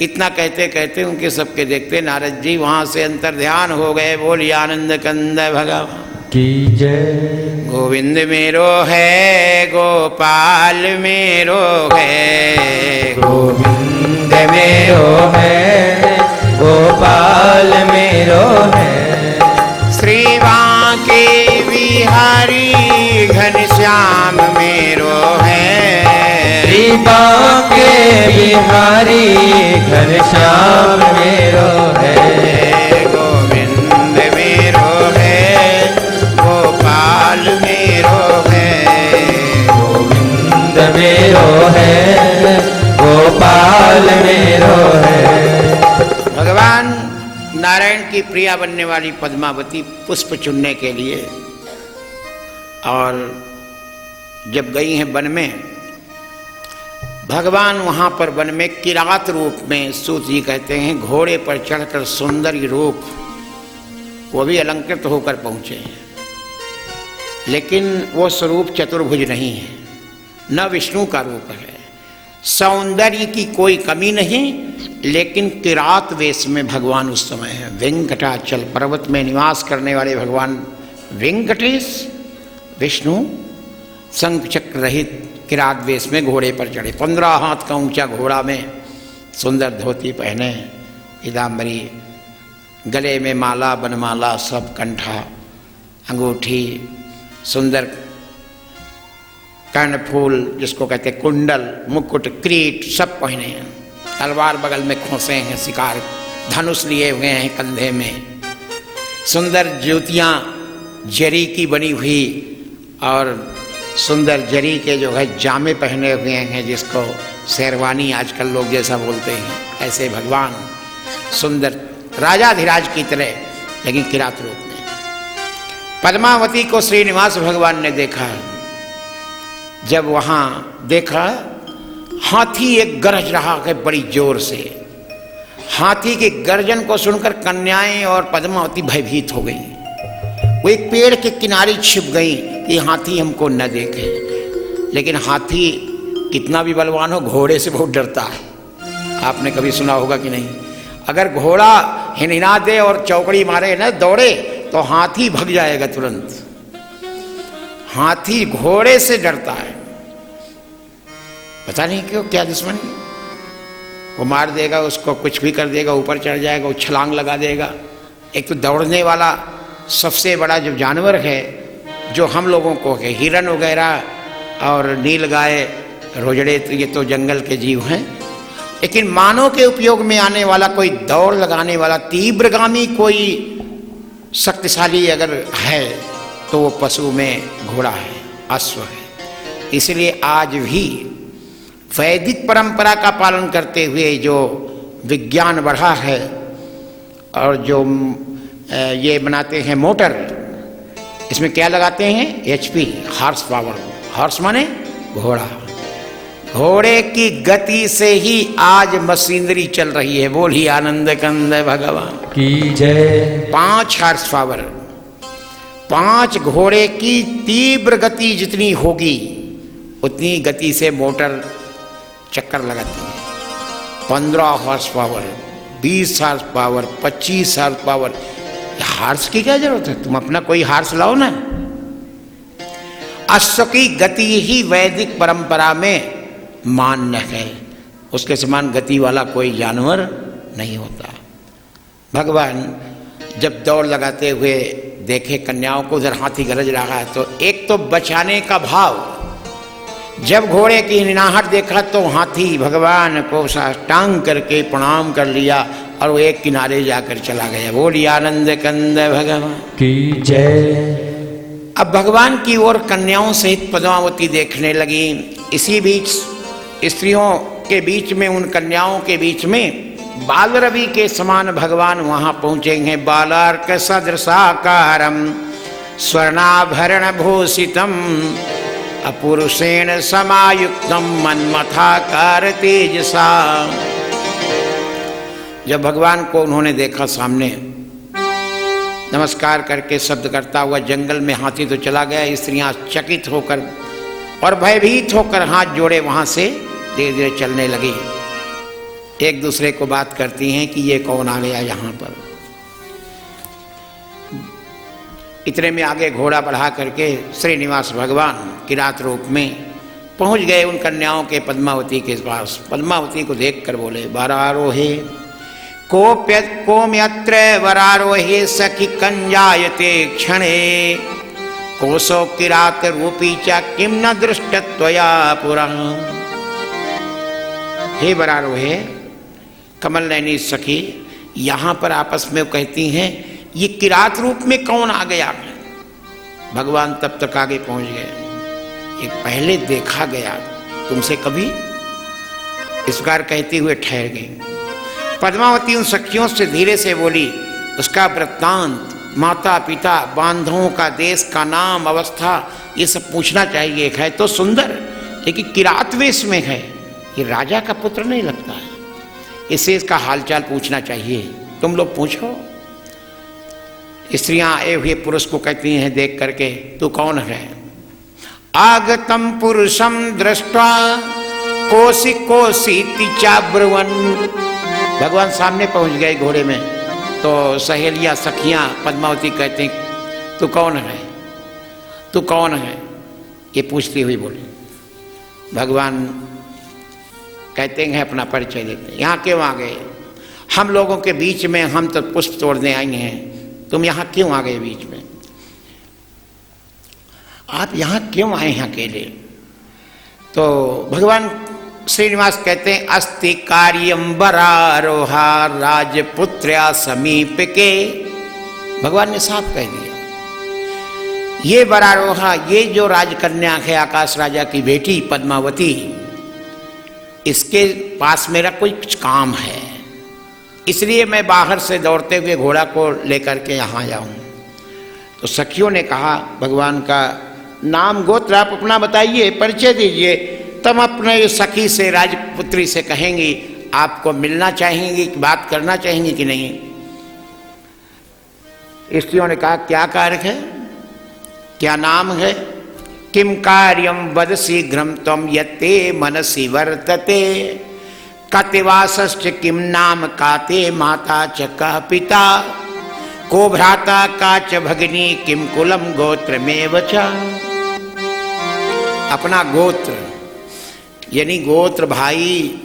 इतना कहते कहते उनके सबके देखते नारद जी वहां से अंतर ध्यान हो गए। बोलिए आनंद कंद भगवान की जय। गोविंद मेरो है गोपाल मेरो है, गोविंद मेरो है गोपाल मेरो है, श्री बांके बिहारी घनश्याम मेरो है, श्री बांके बिहारी घनश्याम मेरो है, गोविंद मेरो है गोपाल मेरो है, गोविंद मेरो है गोपाल मेरो है। भगवान नारायण की प्रिया बनने वाली पद्मावती पुष्प चुनने के लिए और जब गई हैं वन में, भगवान वहां पर वन में किरात रूप में, सूत जी कहते हैं घोड़े पर चढ़कर सुंदर रूप, वो भी अलंकृत होकर पहुंचे हैं। लेकिन वो स्वरूप चतुर्भुज नहीं है, न विष्णु का रूप है। सौंदर्य की कोई कमी नहीं, लेकिन किरात वेश में भगवान उस समय है। वेंकटाचल पर्वत में निवास करने वाले भगवान वेंकटेश विष्णु शंख चक्र रहित किरात वेश में घोड़े पर चढ़े। 15 हाथ का ऊंचा घोड़ा में, सुंदर धोती पहने, पीताम्बरी, गले में माला बनमाला सब, कंठा, अंगूठी, सुंदर कर्णफूल जिसको कहते कुंडल, मुकुट, क्रीट सब पहने हैं। तलवार बगल में खोसे हैं, शिकार धनुष लिए हुए हैं कंधे में। सुंदर ज्योतियाँ जरी की बनी हुई और सुंदर जरी के जो है जामे पहने हुए हैं, जिसको शेरवानी आजकल लोग जैसा बोलते हैं, ऐसे भगवान सुंदर राजाधिराज की तरह, लेकिन किरात रूप में। पद्मावती को श्रीनिवास भगवान ने देखा। जब वहां देखा, हाथी एक गरज रहा है बड़ी जोर से। हाथी के गर्जन को सुनकर कन्याएं और पद्मावती भयभीत हो गई। वो एक पेड़ के किनारे छिप गई कि हाथी हमको न देखे। लेकिन हाथी कितना भी बलवान हो, घोड़े से बहुत डरता है। आपने कभी सुना होगा कि नहीं? अगर घोड़ा हिनहिना दे और चौकड़ी मारे न, दौड़े, तो हाथी भग जाएगा तुरंत। हाथी घोड़े से डरता है, पता नहीं क्यों, क्या दुश्मनी। वो मार देगा उसको, कुछ भी कर देगा, ऊपर चढ़ जाएगा, वो छलांग लगा देगा। एक तो दौड़ने वाला सबसे बड़ा जो जानवर है, जो हम लोगों को है, हिरन वगैरह और नील गाय रोजड़े तो ये तो जंगल के जीव हैं, लेकिन मानव के उपयोग में आने वाला कोई दौड़ लगाने वाला तीव्रगामी कोई शक्तिशाली अगर है तो वो पशु में घोड़ा है, अश्व है। इसलिए आज भी वैदिक परंपरा का पालन करते हुए जो विज्ञान बढ़ा है और जो ये बनाते हैं मोटर, इसमें क्या लगाते हैं? HP, horse power. हॉर्स माने घोड़ा। घोड़े की गति से ही आज मशीनरी चल रही है। बोलिए आनंद कंद भगवान की जय। 5 हॉर्स पावर, 5 घोड़े की तीव्र गति जितनी होगी उतनी गति से मोटर चक्कर लगाती है। 15 horsepower, 20 horsepower, 25 horsepower. Horse की क्या जरूरत है? तुम अपना कोई हार्स लाओ ना। अश्व की गति ही वैदिक परंपरा में मान्य है, उसके समान गति वाला कोई जानवर नहीं होता। भगवान जब दौड़ लगाते हुए देखे कन्याओं को, उधर हाथी गरज रहा है, तो एक तो बचाने का भाव, जब घोड़े की निनाहट देखा तो हाथी भगवान को साष्टांग करके प्रणाम कर लिया और वो एक किनारे जाकर चला गया। बोलिए आनंद कंद भगवान की जय। अब भगवान की ओर कन्याओं सहित पद्मावती देखने लगी। इसी बीच स्त्रियों के बीच में, उन कन्याओं के बीच में बाल रवि के समान भगवान वहां पहुंचे हैं। बालार्क सदृशाकारम स्वर्णाभरण भूषितम अपुरुषेण समायुक्तम मन्मथाकार तेजसा। जब भगवान को उन्होंने देखा सामने, नमस्कार करके शब्द करता हुआ जंगल में हाथी तो चला गया, स्त्रियां चकित होकर और भयभीत होकर हाथ जोड़े वहां से धीरे धीरे चलने लगी। एक दूसरे को बात करती हैं कि ये कौन आ गया यहाँ पर। इतने में आगे घोड़ा बढ़ा करके श्रीनिवास भगवान किरात रूप में पहुंच गए उन कन्याओं के पद्मावती के पास। पद्मावती को देखकर बोले, वरारोहे कोम्यत्र वरारोहे सखी कंजायते क्षणे कोसो किरात रूपी च किम न दृष्टत्वया पुरा। हे वरारोहे, कमल नयनी सखी, यहाँ पर आपस में कहती हैं ये किरात रूप में कौन आ गया। भगवान तब तक आगे पहुंच गए। एक पहले देखा गया तुमसे कभी, इस प्रकार कहते हुए ठहर गई। पद्मावती उन सखियों से धीरे से बोली, उसका वृत्तांत, माता पिता, बांधवों का, देश का नाम, अवस्था, ये सब पूछना चाहिए। है तो सुंदर, लेकिन किरात वेश में है, ये राजा का पुत्र नहीं लगता है। इससे इसका हालचाल पूछना चाहिए। तुम लोग पूछो। स्त्रियां आए हुए पुरुष को कहती हैं देख करके, तू कौन है? आगतम पुरुषम दृष्ट्वा कोसि कोसीति चाब्रुवन। भगवान सामने पहुंच गए घोड़े में, तो सहेलियां सखियां पद्मावती कहती, तू कौन है? तू कौन है? ये पूछती हुई बोली। भगवान कहते हैं अपना परिचय देते हैं। यहाँ क्यों आ गए? हम लोगों के बीच में, हम तो पुष्प तोड़ने आई हैं, तुम यहाँ क्यों आ गए बीच में? आप यहाँ क्यों आए हैं अकेले? तो भगवान श्रीनिवास कहते हैं, अस्ति कार्यम वरारोहा राजपुत्र्या समीप के। भगवान ने साफ कह दिया, ये वरारोहा, ये जो राजकन्या है आकाश राजा की बेटी पद्मावती, इसके पास मेरा कोई कुछ काम है, इसलिए मैं बाहर से दौड़ते हुए घोड़ा को लेकर के यहाँ जाऊँ। तो सखियों ने कहा, भगवान का नाम गोत्र आप अपना बताइए, परिचय दीजिए, तब अपने सखी से, राजपुत्री से कहेंगी आपको मिलना चाहेंगी, बात करना चाहेंगी कि नहीं। स्त्रियों ने कहा, क्या कार्य है, क्या नाम है? किम कार्यम वद शीघ्रम त्वं यत्ते मनसि वर्तते कतिवासश्च किम नाम काते माता च का पिता को भ्राता का च भगिनी किम कुलम गोत्रमेव च। अपना गोत्र यानी गोत्र, भाई,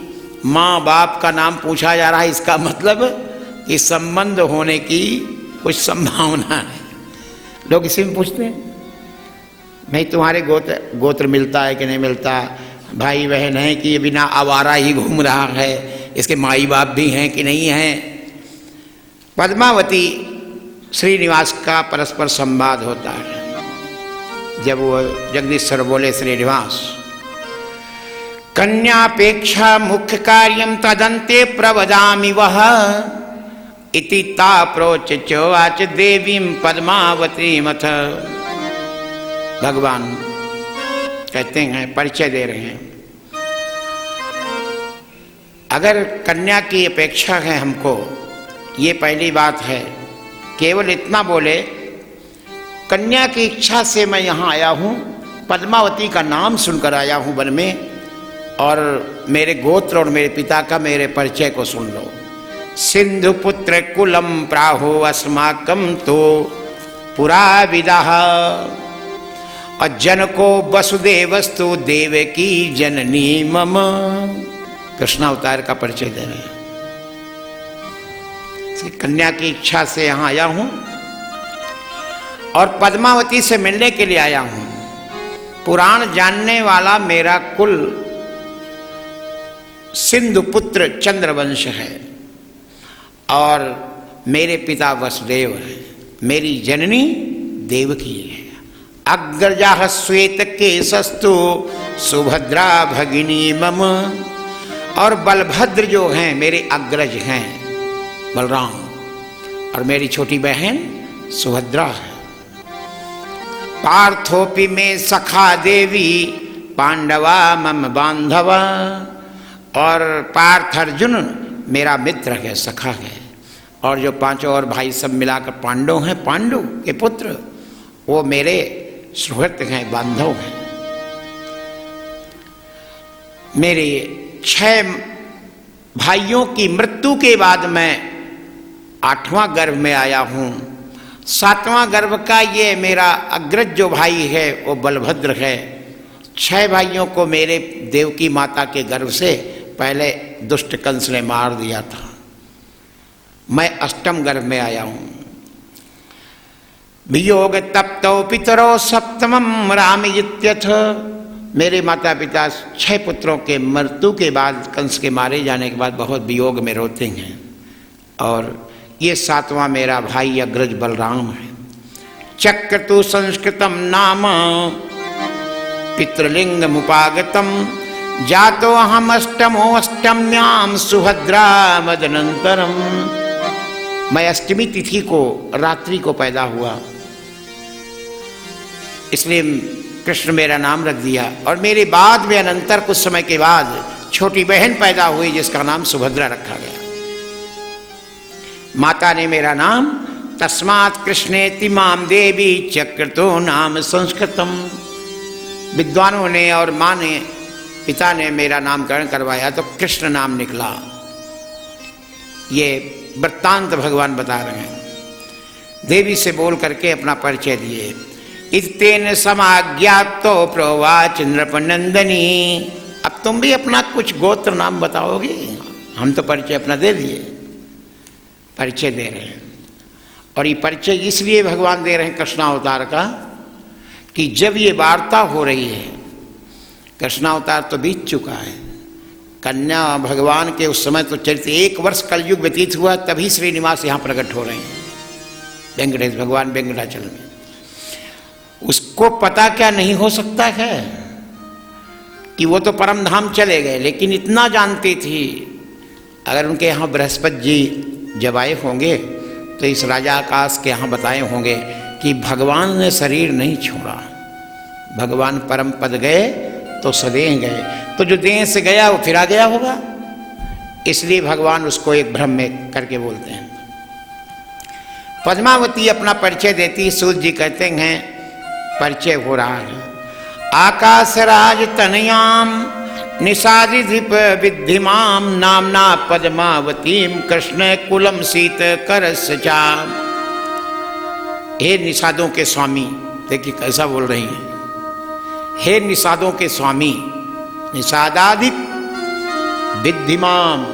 माँ बाप का नाम पूछा जा रहा है। इसका मतलब कि संबंध होने की कुछ संभावना है। लोग इसी में पूछते हैं, नहीं तुम्हारे गोत्र मिलता है कि नहीं मिलता, भाई बहन है कि ये बिना आवारा ही घूम रहा है, इसके माई बाप भी हैं कि नहीं हैं। पद्मावती श्रीनिवास का परस्पर संवाद होता है। जब वो जगदीश्वर बोले श्रीनिवास कन्यापेक्षा मुख्य कार्यम तदंते प्रवदामि वह इति ताप्रोच चोवाच देवीं पद्मावती मथ। भगवान कहते हैं, परिचय दे रहे हैं, अगर कन्या की अपेक्षा है हमको, ये पहली बात है। केवल इतना बोले, कन्या की इच्छा से मैं यहाँ आया हूँ, पद्मावती का नाम सुनकर आया हूँ वन में, और मेरे गोत्र और मेरे पिता का मेरे परिचय को सुन लो। सिंधु पुत्र कुलम प्राहो अस्माकं तो पुरा विदाह और जनको वसुदेवस्तु देवकी जननी मम। कृष्णावतार का परिचय दे रहे हैं। कन्या की इच्छा से यहाँ आया हूँ और पद्मावती से मिलने के लिए आया हूँ। पुराण जानने वाला मेरा कुल सिंधु पुत्र चंद्रवंश है और मेरे पिता वसुदेव है, मेरी जननी देवकी है। अग्रजा श्वेत केशस्तु सुभद्रा भगिनी मम। और बलभद्र जो हैं मेरे अग्रज हैं बलराम, और मेरी छोटी बहन सुभद्रा है। पार्थोपि में सखा देवी पांडवा मम बांधवा। और पार्थ अर्जुन मेरा मित्र है, सखा है। और जो पांचों और भाई सब मिलाकर पांडव हैं, पांडु के पुत्र, वो मेरे सुहृद हैं, बांधव हैं। मेरे 6 भाइयों की मृत्यु के बाद मैं 8वां गर्भ में आया हूँ। 7वां गर्भ का ये मेरा अग्रज जो भाई है वो बलभद्र है। 6 भाइयों को मेरे देवकी माता के गर्भ से पहले दुष्ट कंस ने मार दिया था। मैं 8म गर्भ में आया हूँ। वियोग तप्तो पितरो 7मं रामयित्यथ। मेरे माता पिता 6 पुत्रों के मृत्यु के बाद, कंस के मारे जाने के बाद बहुत वियोग में रोते हैं। और ये 7वां मेरा भाई अग्रज बलराम है। चक्रतु संस्कृतम नाम पितृलिंग मुपागतम जातो अहम अष्टम्याम सुभद्रा मदनंतरम। मैं अष्टमी तिथि को, रात्रि को पैदा हुआ, इसलिए कृष्ण मेरा नाम रख दिया। और मेरे बाद में अनंतर कुछ समय के बाद छोटी बहन पैदा हुई जिसका नाम सुभद्रा रखा गया। माता ने मेरा नाम तस्मात् कृष्णेति माम देवी चक्रतो नाम संस्कृतम। विद्वानों ने और माँ ने, पिता ने मेरा नामकरण करवाया तो कृष्ण नाम निकला। ये वृत्तांत भगवान बता रहे हैं। देवी से बोल करके अपना परिचय दिए। इत्तेन समाज्ञातो प्रोवाच नृपनंदनी। अब तुम भी अपना कुछ गोत्र नाम बताओगे? हम तो परिचय अपना दे दिए, परिचय दे रहे हैं। और ये परिचय इसलिए भगवान दे रहे हैं कृष्णावतार का कि जब ये वार्ता हो रही है, कृष्णावतार तो बीत चुका है, कन्या भगवान के उस समय तो चरित्र 1 वर्ष कलयुग व्यतीत हुआ, तभी श्रीनिवास यहाँ प्रकट हो रहे हैं वेंकटेश भगवान वेंकटाचल में। उसको पता क्या नहीं हो सकता है कि वो तो परम धाम चले गए, लेकिन इतना जानती थी अगर उनके यहाँ बृहस्पति जी जब आए होंगे तो इस राजा आकाश के यहाँ बताए होंगे कि भगवान ने शरीर नहीं छोड़ा, भगवान परम पद गए तो सदेह गए, तो जो देह से गया वो फिर आ गया होगा। इसलिए भगवान उसको एक भ्रम में करके बोलते हैं। पद्मावती अपना परिचय देती, सूर्य जी कहते हैं परिचय हो रहा है। आकाशराज तनयाम निषादिधिप विद्धिमाम नामना पद्मावतीम कृष्ण कुलम सीत करस्चाम। हे निषादों के स्वामी, देखिए कैसा बोल रही हैं, हे निषादों के स्वामी, निषादाधिप विद्धिमाम,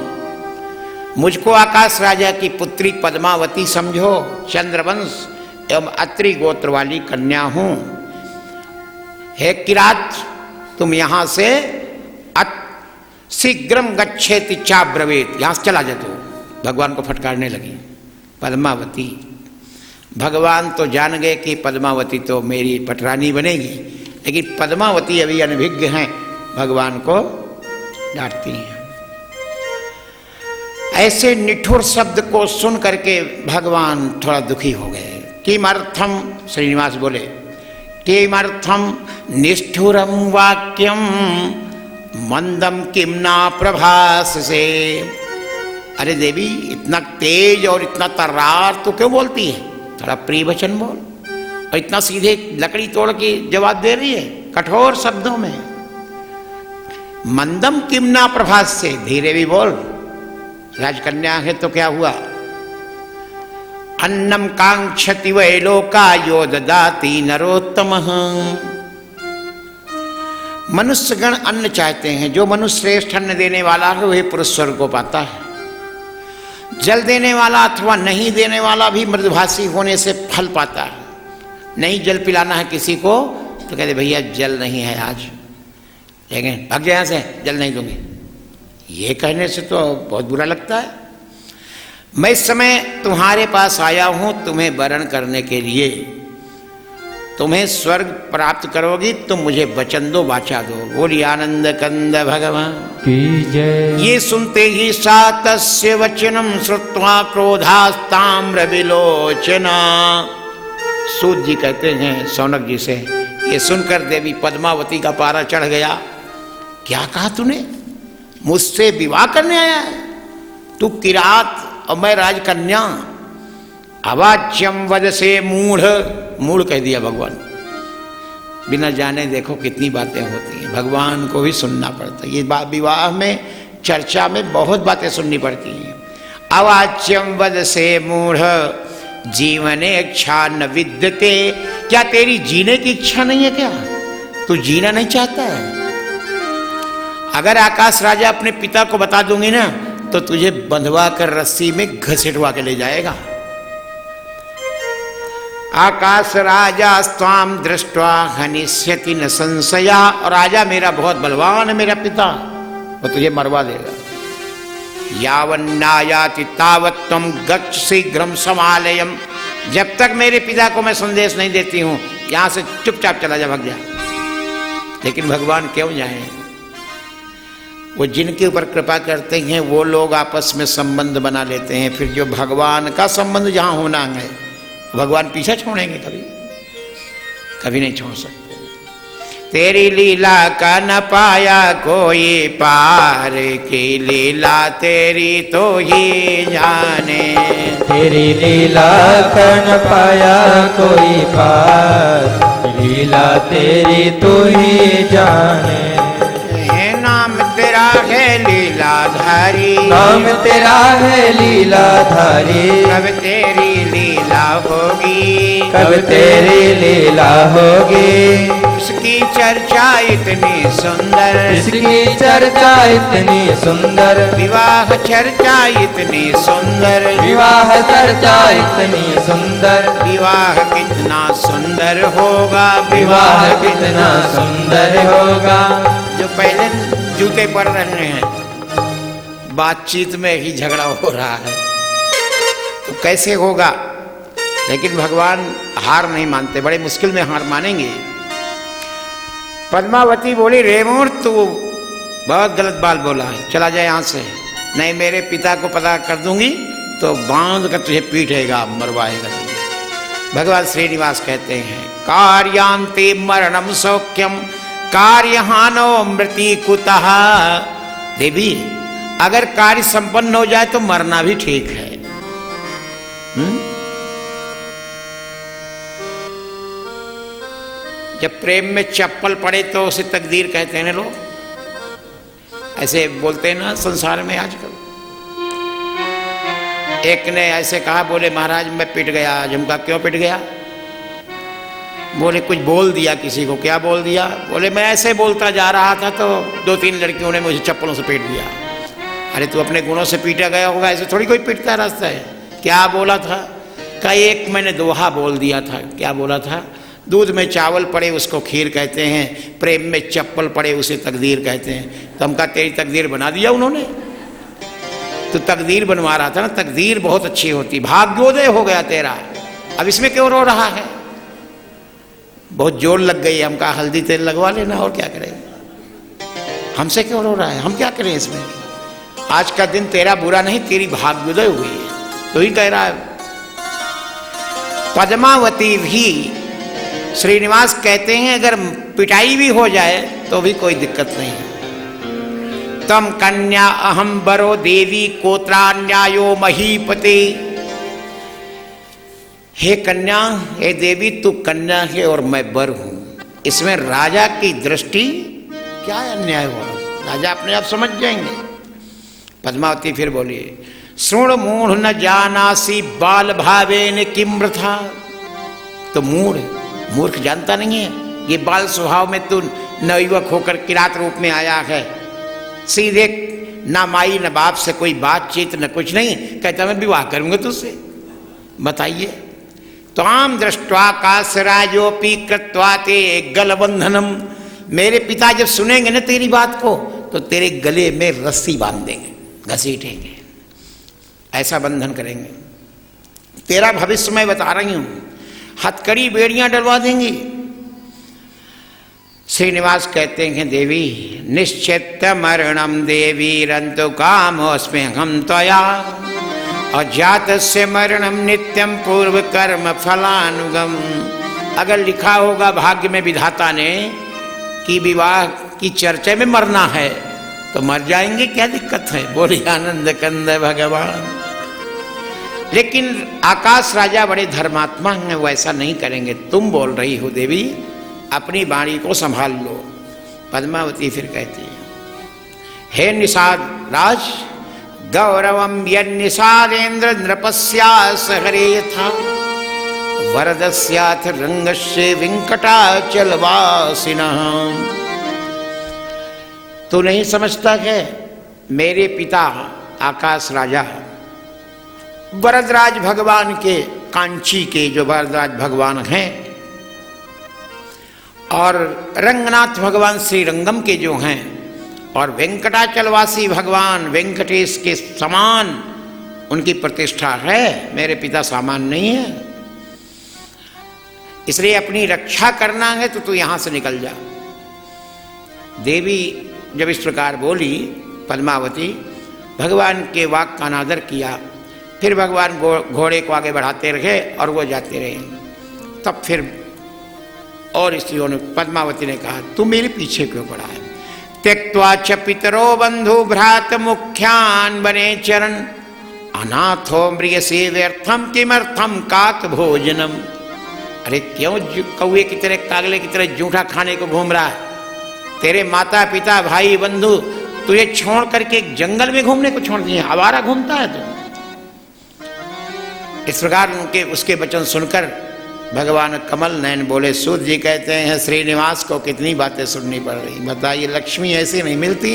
मुझको आकाश राजा की पुत्री पद्मावती समझो, चंद्रवंश एवं अत्रि गोत्र वाली कन्या हूं। हे किरात, तुम यहां से शीघ्रम गच्छेति चाब्रवीत, यहां से चला जा तू। भगवान को फटकारने लगी पद्मावती। भगवान तो जान गए कि पद्मावती तो मेरी पटरानी बनेगी, लेकिन पद्मावती अभी अनभिज्ञ हैं, भगवान को डांटती हैं। ऐसे निठुर शब्द को सुन करके भगवान थोड़ा दुखी हो गए। किमर्थम, श्रीनिवास बोले, किमर्थम निष्ठुरम वाक्यम मंदम किमना प्रभास से। अरे देवी, इतना तेज और इतना तर्रार तो क्यों बोलती है? थोड़ा प्रिय वचन बोल। और इतना सीधे लकड़ी तोड़ के जवाब दे रही है कठोर शब्दों में। मंदम किमना प्रभास से, धीरे भी बोल। राजकन्या है तो क्या हुआ? अन्नम कांक्षति वै लोका यो ददाति नरोत्तमः। मनुष्यगण अन्न चाहते हैं, जो मनुष्य श्रेष्ठ अन्न देने वाला है वही पुरुष स्वर्ग को पाता है। जल देने वाला अथवा नहीं देने वाला भी मृदुभाषी होने से फल पाता है। नहीं जल पिलाना है किसी को तो कहते भैया जल नहीं है आज, लेकिन भाग जाए यहाँ से, जल नहीं दूंगी। ये कहने से तो बहुत बुरा लगता है। मैं इस समय तुम्हारे पास आया हूं तुम्हें वरण करने के लिए। तुम्हें स्वर्ग प्राप्त करोगी, तुम मुझे वचन दो, वाचा दो। बोली आनंद कंद भगवान की जय। ये सुनते ही सातस्य वचनम श्रुत्वा क्रोधास्ताम्र विलोचना। सूत जी कहते हैं सौनक जी से, ये सुनकर देवी पद्मावती का पारा चढ़ गया। क्या कहा तूने? मुझसे विवाह करने आया है? तू किरात और मैं राजकन्या। अवाच्यम वद से मूढ़, मूढ़ कह दिया भगवान। बिना जाने देखो कितनी बातें होती हैं, भगवान को भी सुनना पड़ता है। ये विवाह में, चर्चा में बहुत बातें सुननी पड़ती हैं। अवाच्यम वद से मूढ़ जीवने इच्छा न विद्यते। क्या तेरी जीने की इच्छा नहीं है? क्या तू जीना नहीं चाहता है? अगर आकाश राजा अपने पिता को बता दूंगी ना तो तुझे बंधवा कर रस्सी में घसीटवा के ले जाएगा। आकाश राजा स्वाम दृष्ट्वा हनिष्यति न संशया। और राजा मेरा बहुत बलवान है, मेरा पिता, वो तुझे मरवा देगा। यावन्नायाति तावत् त्वं गच्छ शीघ्रं समालयम्। जब तक मेरे पिता को मैं संदेश नहीं देती हूं, यहां से चुपचाप चला जा, भाग जा। लेकिन भगवान क्यों जाए? वो जिनके ऊपर कृपा करते हैं वो लोग आपस में संबंध बना लेते हैं। फिर जो भगवान का संबंध जहां होना है, भगवान पीछे छोड़ेंगे? कभी कभी नहीं छोड़ सकते। तेरी लीला का न पाया कोई पार, की लीला तेरी तो ही जाने। तेरी लीला का न पाया कोई पार, लीला तेरी तो ही जाने। नाम तेरा है लीलाधारी, नाम तेरा है लीलाधारी। कब तेरी लीला होगी, कब तेरी लीला होगी। उसकी चर्चा इतनी सुंदर, इसकी चर्चा इतनी सुंदर। विवाह चर्चा इतनी सुंदर, विवाह चर्चा इतनी सुंदर। विवाह कितना सुंदर होगा, विवाह कितना सुंदर होगा। जो पहले जूते पड़ रहे हैं, बातचीत में ही झगड़ा हो रहा है, तो कैसे होगा? लेकिन भगवान हार नहीं मानते, बड़े मुश्किल में हार मानेंगे। पद्मावती बोली, रेमूर तू बहुत गलत बात बोला है, चला जाए यहाँ से, नहीं मेरे पिता को पता कर दूंगी तो बांध कर तुझे पीटेगा, मरवाएगा तुझे। भगवान श्रीनिवास कहते हैं, कार्यांते मरणम सौख्यम कार्यहानो मृति कुतः। देवी, अगर कार्य संपन्न हो जाए तो मरना भी ठीक है। जब प्रेम में चप्पल पड़े तो उसे तकदीर कहते हैं ना लोग, ऐसे बोलते हैं ना संसार में आजकल। एक ने ऐसे कहा, बोले महाराज मैं पिट गया आज। हम कहा क्यों पिट गया? बोले कुछ बोल दिया किसी को। क्या बोल दिया? बोले मैं ऐसे बोलता जा रहा था तो 2-3 लड़कियों ने मुझे चप्पलों से पीट दिया। अरे तू अपने गुणों से पीटा गया होगा, ऐसे थोड़ी कोई पीटता रास्ता है। क्या बोला था? कहा एक मैंने दोहा बोल दिया था। क्या बोला था? दूध में चावल पड़े उसको खीर कहते हैं, प्रेम में चप्पल पड़े उसे तकदीर कहते हैं। तो हम कहा तेरी तकदीर बना दिया उन्होंने। तो तकदीर बनवा रहा था ना, तकदीर बहुत अच्छी होती, भाग्योदय हो गया तेरा, अब इसमें क्यों रो रहा है? बहुत जोर लग गई। हम कहा हल्दी तेल लगवा लेना, और क्या करें, हमसे क्यों रो रहा है, हम क्या करें इसमें? आज का दिन तेरा बुरा नहीं, तेरी भाग्योदय हुई है, तो ही कह रहा है। पद्मावती भी श्रीनिवास कहते हैं अगर पिटाई भी हो जाए तो भी कोई दिक्कत नहीं है। तम कन्या अहम बरो देवी कोत्रान्यायो महीपति। हे कन्या, हे देवी, तू कन्या है और मैं बर हूं, इसमें राजा की दृष्टि क्या अन्याय हुआ? राजा अपने आप समझ जाएंगे। पद्मावती फिर बोली, श्रुण मूढ़ न जानासी बाल भावेन किम वृथा। तो मूर्ख जानता नहीं है, ये बाल स्वभाव में तू नवयुवक होकर किरात रूप में आया है, सीधे ना माई न बाप से कोई बातचीत न कुछ नहीं, कहता मैं विवाह करूंगा तुझसे। बताइए, त्वाम दृष्ट्वा कासराजोपी कृत्वा ते गलबंधनम। मेरे पिता जब सुनेंगे ना तेरी बात को तो तेरे गले में रस्सी बांध देंगे, घसीटेंगे, ऐसा बंधन करेंगे। तेरा भविष्य मैं बता रही हूं, हथकड़ी बेड़ियां डलवा देंगी। श्रीनिवास कहते हैं देवी निश्चित मरणम देवी रंतु कामोस्मि हम त्वया अजात से मरणम नित्यम पूर्व कर्म फलानुगम। अगर लिखा होगा भाग्य में विधाता ने कि विवाह की चर्चा में मरना है तो मर जाएंगे, क्या दिक्कत है? बोली आनंद कंद भगवान। लेकिन आकाश राजा बड़े धर्मात्मा हैं, वो ऐसा नहीं करेंगे। तुम बोल रही हो देवी, अपनी वाणी को संभाल लो। पद्मावती फिर कहती है, हे निषाद राज, गौरवम यन्निषादेन्द्र नृपस्यास हरे यथा वरदस्याथ रंगस्य वेंकटाचलवासिनः। तू नहीं समझता है, मेरे पिता आकाश राजा वरदराज भगवान के, कांची के जो वरदराज भगवान हैं, और रंगनाथ भगवान श्री रंगम के जो हैं, और वेंकटाचलवासी भगवान वेंकटेश के समान उनकी प्रतिष्ठा है। मेरे पिता सामान नहीं है, इसलिए अपनी रक्षा करना है तो तू यहां से निकल जा। देवी जब इस प्रकार बोली, पद्मावती भगवान के वाक का अनादर किया। फिर भगवान घोड़े को आगे बढ़ाते रहे और वो जाते रहे। तब फिर और स्त्रियों ने, पद्मावती ने कहा, तू मेरे पीछे क्यों पड़ा है? त्यक्त्वा च पितरो बंधु भ्रात मुख्यान बने चरण अनाथो म्रियसे व्यर्थम किमर्थम काक भोजनम। अरे क्यों कौए की तरह, कागले की तरह जूठा खाने को घूम रहा है? तेरे माता पिता भाई बंधु तुझे छोड़ करके जंगल में घूमने को छोड़ दिए, आवारा घूमता है तू। इस प्रकार उनके उसके वचन सुनकर भगवान कमल नयन बोले। सूत जी कहते हैं श्रीनिवास को कितनी बातें सुननी पड़ रही। बताइए, लक्ष्मी ऐसी नहीं मिलती,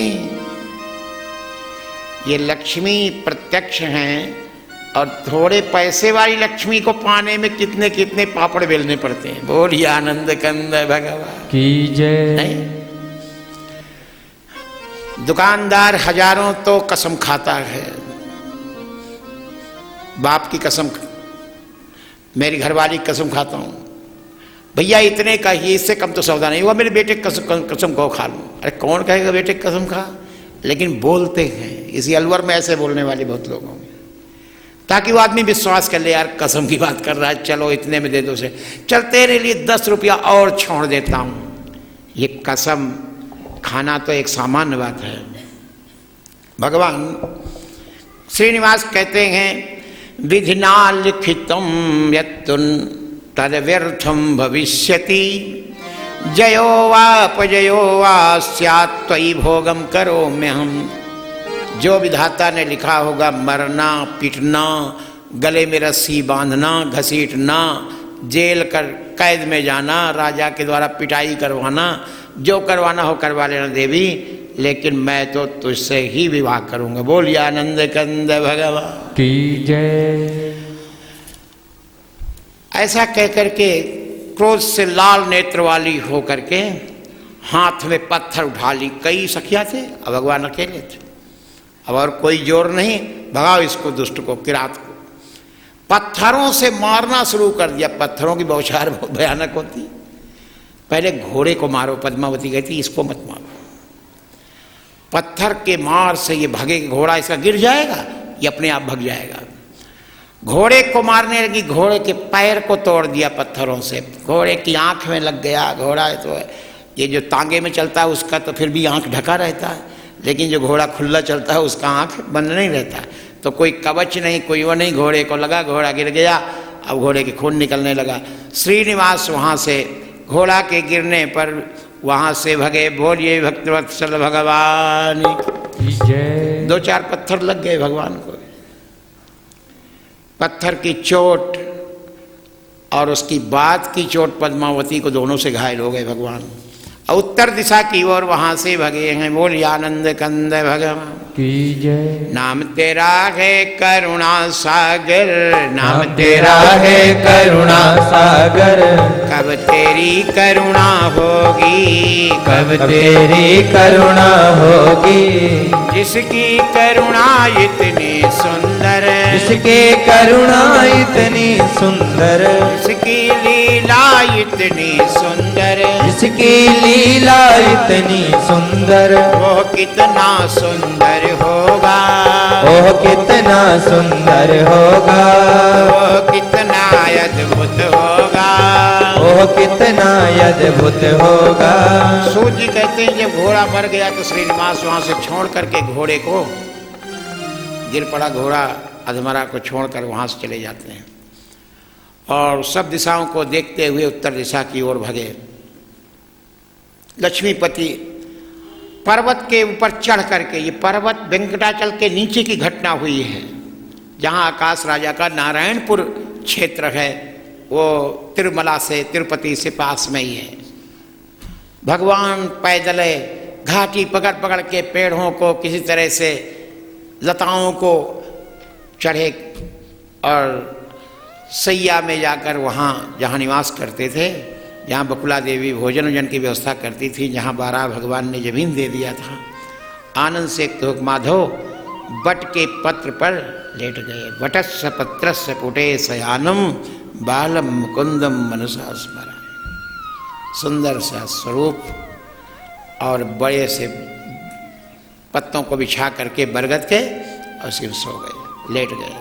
ये लक्ष्मी प्रत्यक्ष हैं, और थोड़े पैसे वाली लक्ष्मी को पाने में कितने कितने पापड़ बेलने पड़ते हैं। बोलिए आनंद कंद भगवान की जय। दुकानदार हजारों तो कसम खाता है, बाप की कसम, मेरी घरवाली की कसम खाता हूं, भैया इतने का ही, इससे कम तो सौदा नहीं हुआ, मेरे बेटे की कसम को खा लूं। अरे कौन कहेगा बेटे की कसम खा? लेकिन बोलते हैं। इसी अलवर में ऐसे बोलने वाले बहुत लोग होंगे, ताकि वो आदमी विश्वास कर ले, यार कसम की बात कर रहा है, चलो इतने में दे दो उसे, चल तेरे लिए 10 रुपया और छोड़ देता हूं। ये कसम खाना तो एक सामान्य बात है। भगवान श्रीनिवास कहते हैं, विधिना लिखितम यत्तुन तद व्यर्थम भविष्यति जयो वापजयो वा स्यात् त्वयि भोगम करोम्यहम्। जो विधाता ने लिखा होगा, मरना, पीटना, गले में रस्सी बांधना, घसीटना, जेल कर कैद में जाना, राजा के द्वारा पिटाई करवाना, जो करवाना हो करवा लेना देवी, लेकिन मैं तो तुझसे ही विवाह करूंगा। बोलिए आनंद कंद भगवान की जय। ऐसा कहकर के क्रोध से लाल नेत्र वाली हो करके हाथ में पत्थर उठा ली। कई सखिया थे, अब भगवान अकेले थे, अब और कोई जोर नहीं, भगाओ इसको, दुष्ट को, किरात को। पत्थरों से मारना शुरू कर दिया। पत्थरों की बौछार बहुत भयानक होती। पहले घोड़े को मारो, पद्मावती कहती इसको मत मारो। पत्थर के मार से ये भागेगा, घोड़ा इसका गिर जाएगा, ये अपने आप भाग जाएगा। घोड़े को मारने लगी, घोड़े के पैर को तोड़ दिया पत्थरों से, घोड़े की आंख में लग गया। घोड़ा तो ये जो तांगे में चलता है उसका तो फिर भी आंख ढका रहता है, लेकिन जो घोड़ा खुला चलता है उसका आंख बंद नहीं रहता। तो कोई कवच नहीं, कोई वो नहीं, घोड़े को लगा, घोड़ा गिर गया। अब घोड़े के खून निकलने लगा। श्रीनिवास वहाँ से घोड़ा के गिरने पर वहाँ से भगे। बोलिए भक्तवत्सल भगवान की जय। 2-4 पत्थर लग गए भगवान को। पत्थर की चोट और उसकी बात की चोट पद्मावती को, दोनों से घायल हो गए भगवान। उत्तर दिशा की ओर वहां से भगे हैं। बोलिए आनंद कंद भगवान की जय। नाम तेरा है करुणा सागर, नाम तेरा है करुणा सागर। कब तेरी करुणा होगी, कब तेरी करुणा होगी। जिसकी करुणा इतनी सुंदर, जिसकी करुणा इतनी सुंदर, जिसकी लीला इतनी सुंदर, जिसकी लीला इतनी सुंदर, वो कितना सुंदर होगा, वो कितना सुंदर होगा, वो कितना अद्भुत होगा, वो कितना अद्भुत होगा। सूत जी कहते हैं जब घोड़ा मर गया तो श्रीनिवास वहां से छोड़ करके घोड़े को, गिर पड़ा घोड़ा, अधमरा को छोड़कर वहां से चले जाते हैं और सब दिशाओं को देखते हुए उत्तर दिशा की ओर भगे। लक्ष्मीपति पर्वत के ऊपर चढ़ करके, ये पर्वत वेंकटाचल के नीचे की घटना हुई है, जहां आकाश राजा का नारायणपुर क्षेत्र है, वो तिरुमला से, तिरुपति से पास में ही है। भगवान पैदल घाटी पकड़ पकड़ के पेड़ों को, किसी तरह से लताओं को चढ़े और सैया में जाकर वहाँ जहाँ निवास करते थे, जहाँ बकुला देवी भोजन वोजन की व्यवस्था करती थी, जहाँ 12 भगवान ने जमीन दे दिया था, आनंद से तोक माधव बट के पत्र पर लेट गए। वटस्य पत्रस्य पुटे शयानम बालम मुकुंदम मनसा स्मरण। सुंदर सा स्वरूप और बड़े से पत्तों को बिछा करके बरगद के और सिर सो गए, लेट गए।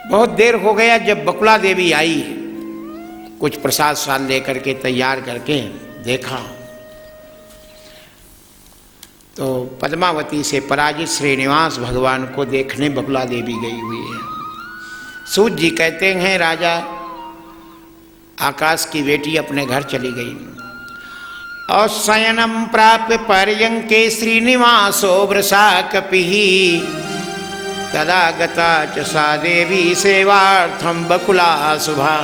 बहुत देर हो गया। जब बकुला देवी आई कुछ प्रसाद साल लेकर के तैयार करके, देखा तो पद्मावती से पराजित श्रीनिवास भगवान को देखने बकुला देवी गई हुई है। सूत जी कहते हैं राजा आकाश की बेटी अपने घर चली गई और शयनम प्राप्य पर्यंके श्रीनिवासो वृषा कपिहि तदा गता च सा देवी सेवार्थम बकुला शुभा।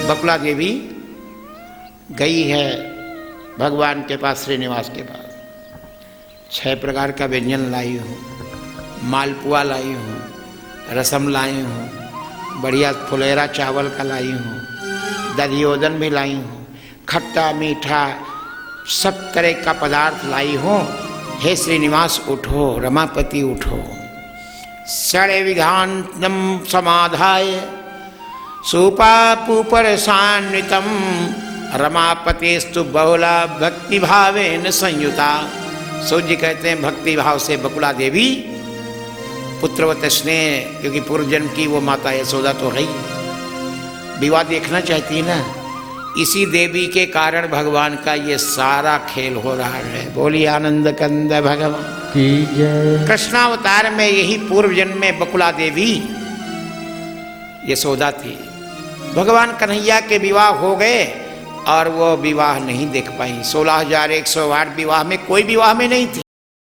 बकुला देवी गई है भगवान के पास, श्रीनिवास के पास। 6 प्रकार का व्यंजन लाई हूँ, मालपुआ लाई हूँ, रसम लाई हूँ, बढ़िया फुलेरा चावल का लाई हूँ, दधियोदन भी लाई हूँ, खट्टा मीठा सब तरह का पदार्थ लाई हूँ। हे श्रीनिवास उठो, रमापति उठो। षडे विधानम समाधाय सुपापूपर सान्वितम रमापतेस्तु बहुला भक्ति भावेन संयुता। सूर्य कहते हैं भक्ति भाव से बकुला देवी पुत्रवत स्नेह, क्योंकि पूर्व जन्म की वो माता यशोदा तो है ही, विवाह देखना चाहती है ना, इसी देवी के कारण भगवान का ये सारा खेल हो रहा है। बोली आनंद कंद भगवान की जय। कृष्णावतार में यही पूर्व जन्म में बकुला देवी यशोदा थी। भगवान कन्हैया के विवाह हो गए और वो विवाह नहीं देख पाई। 16,108 विवाह में कोई विवाह में नहीं थी।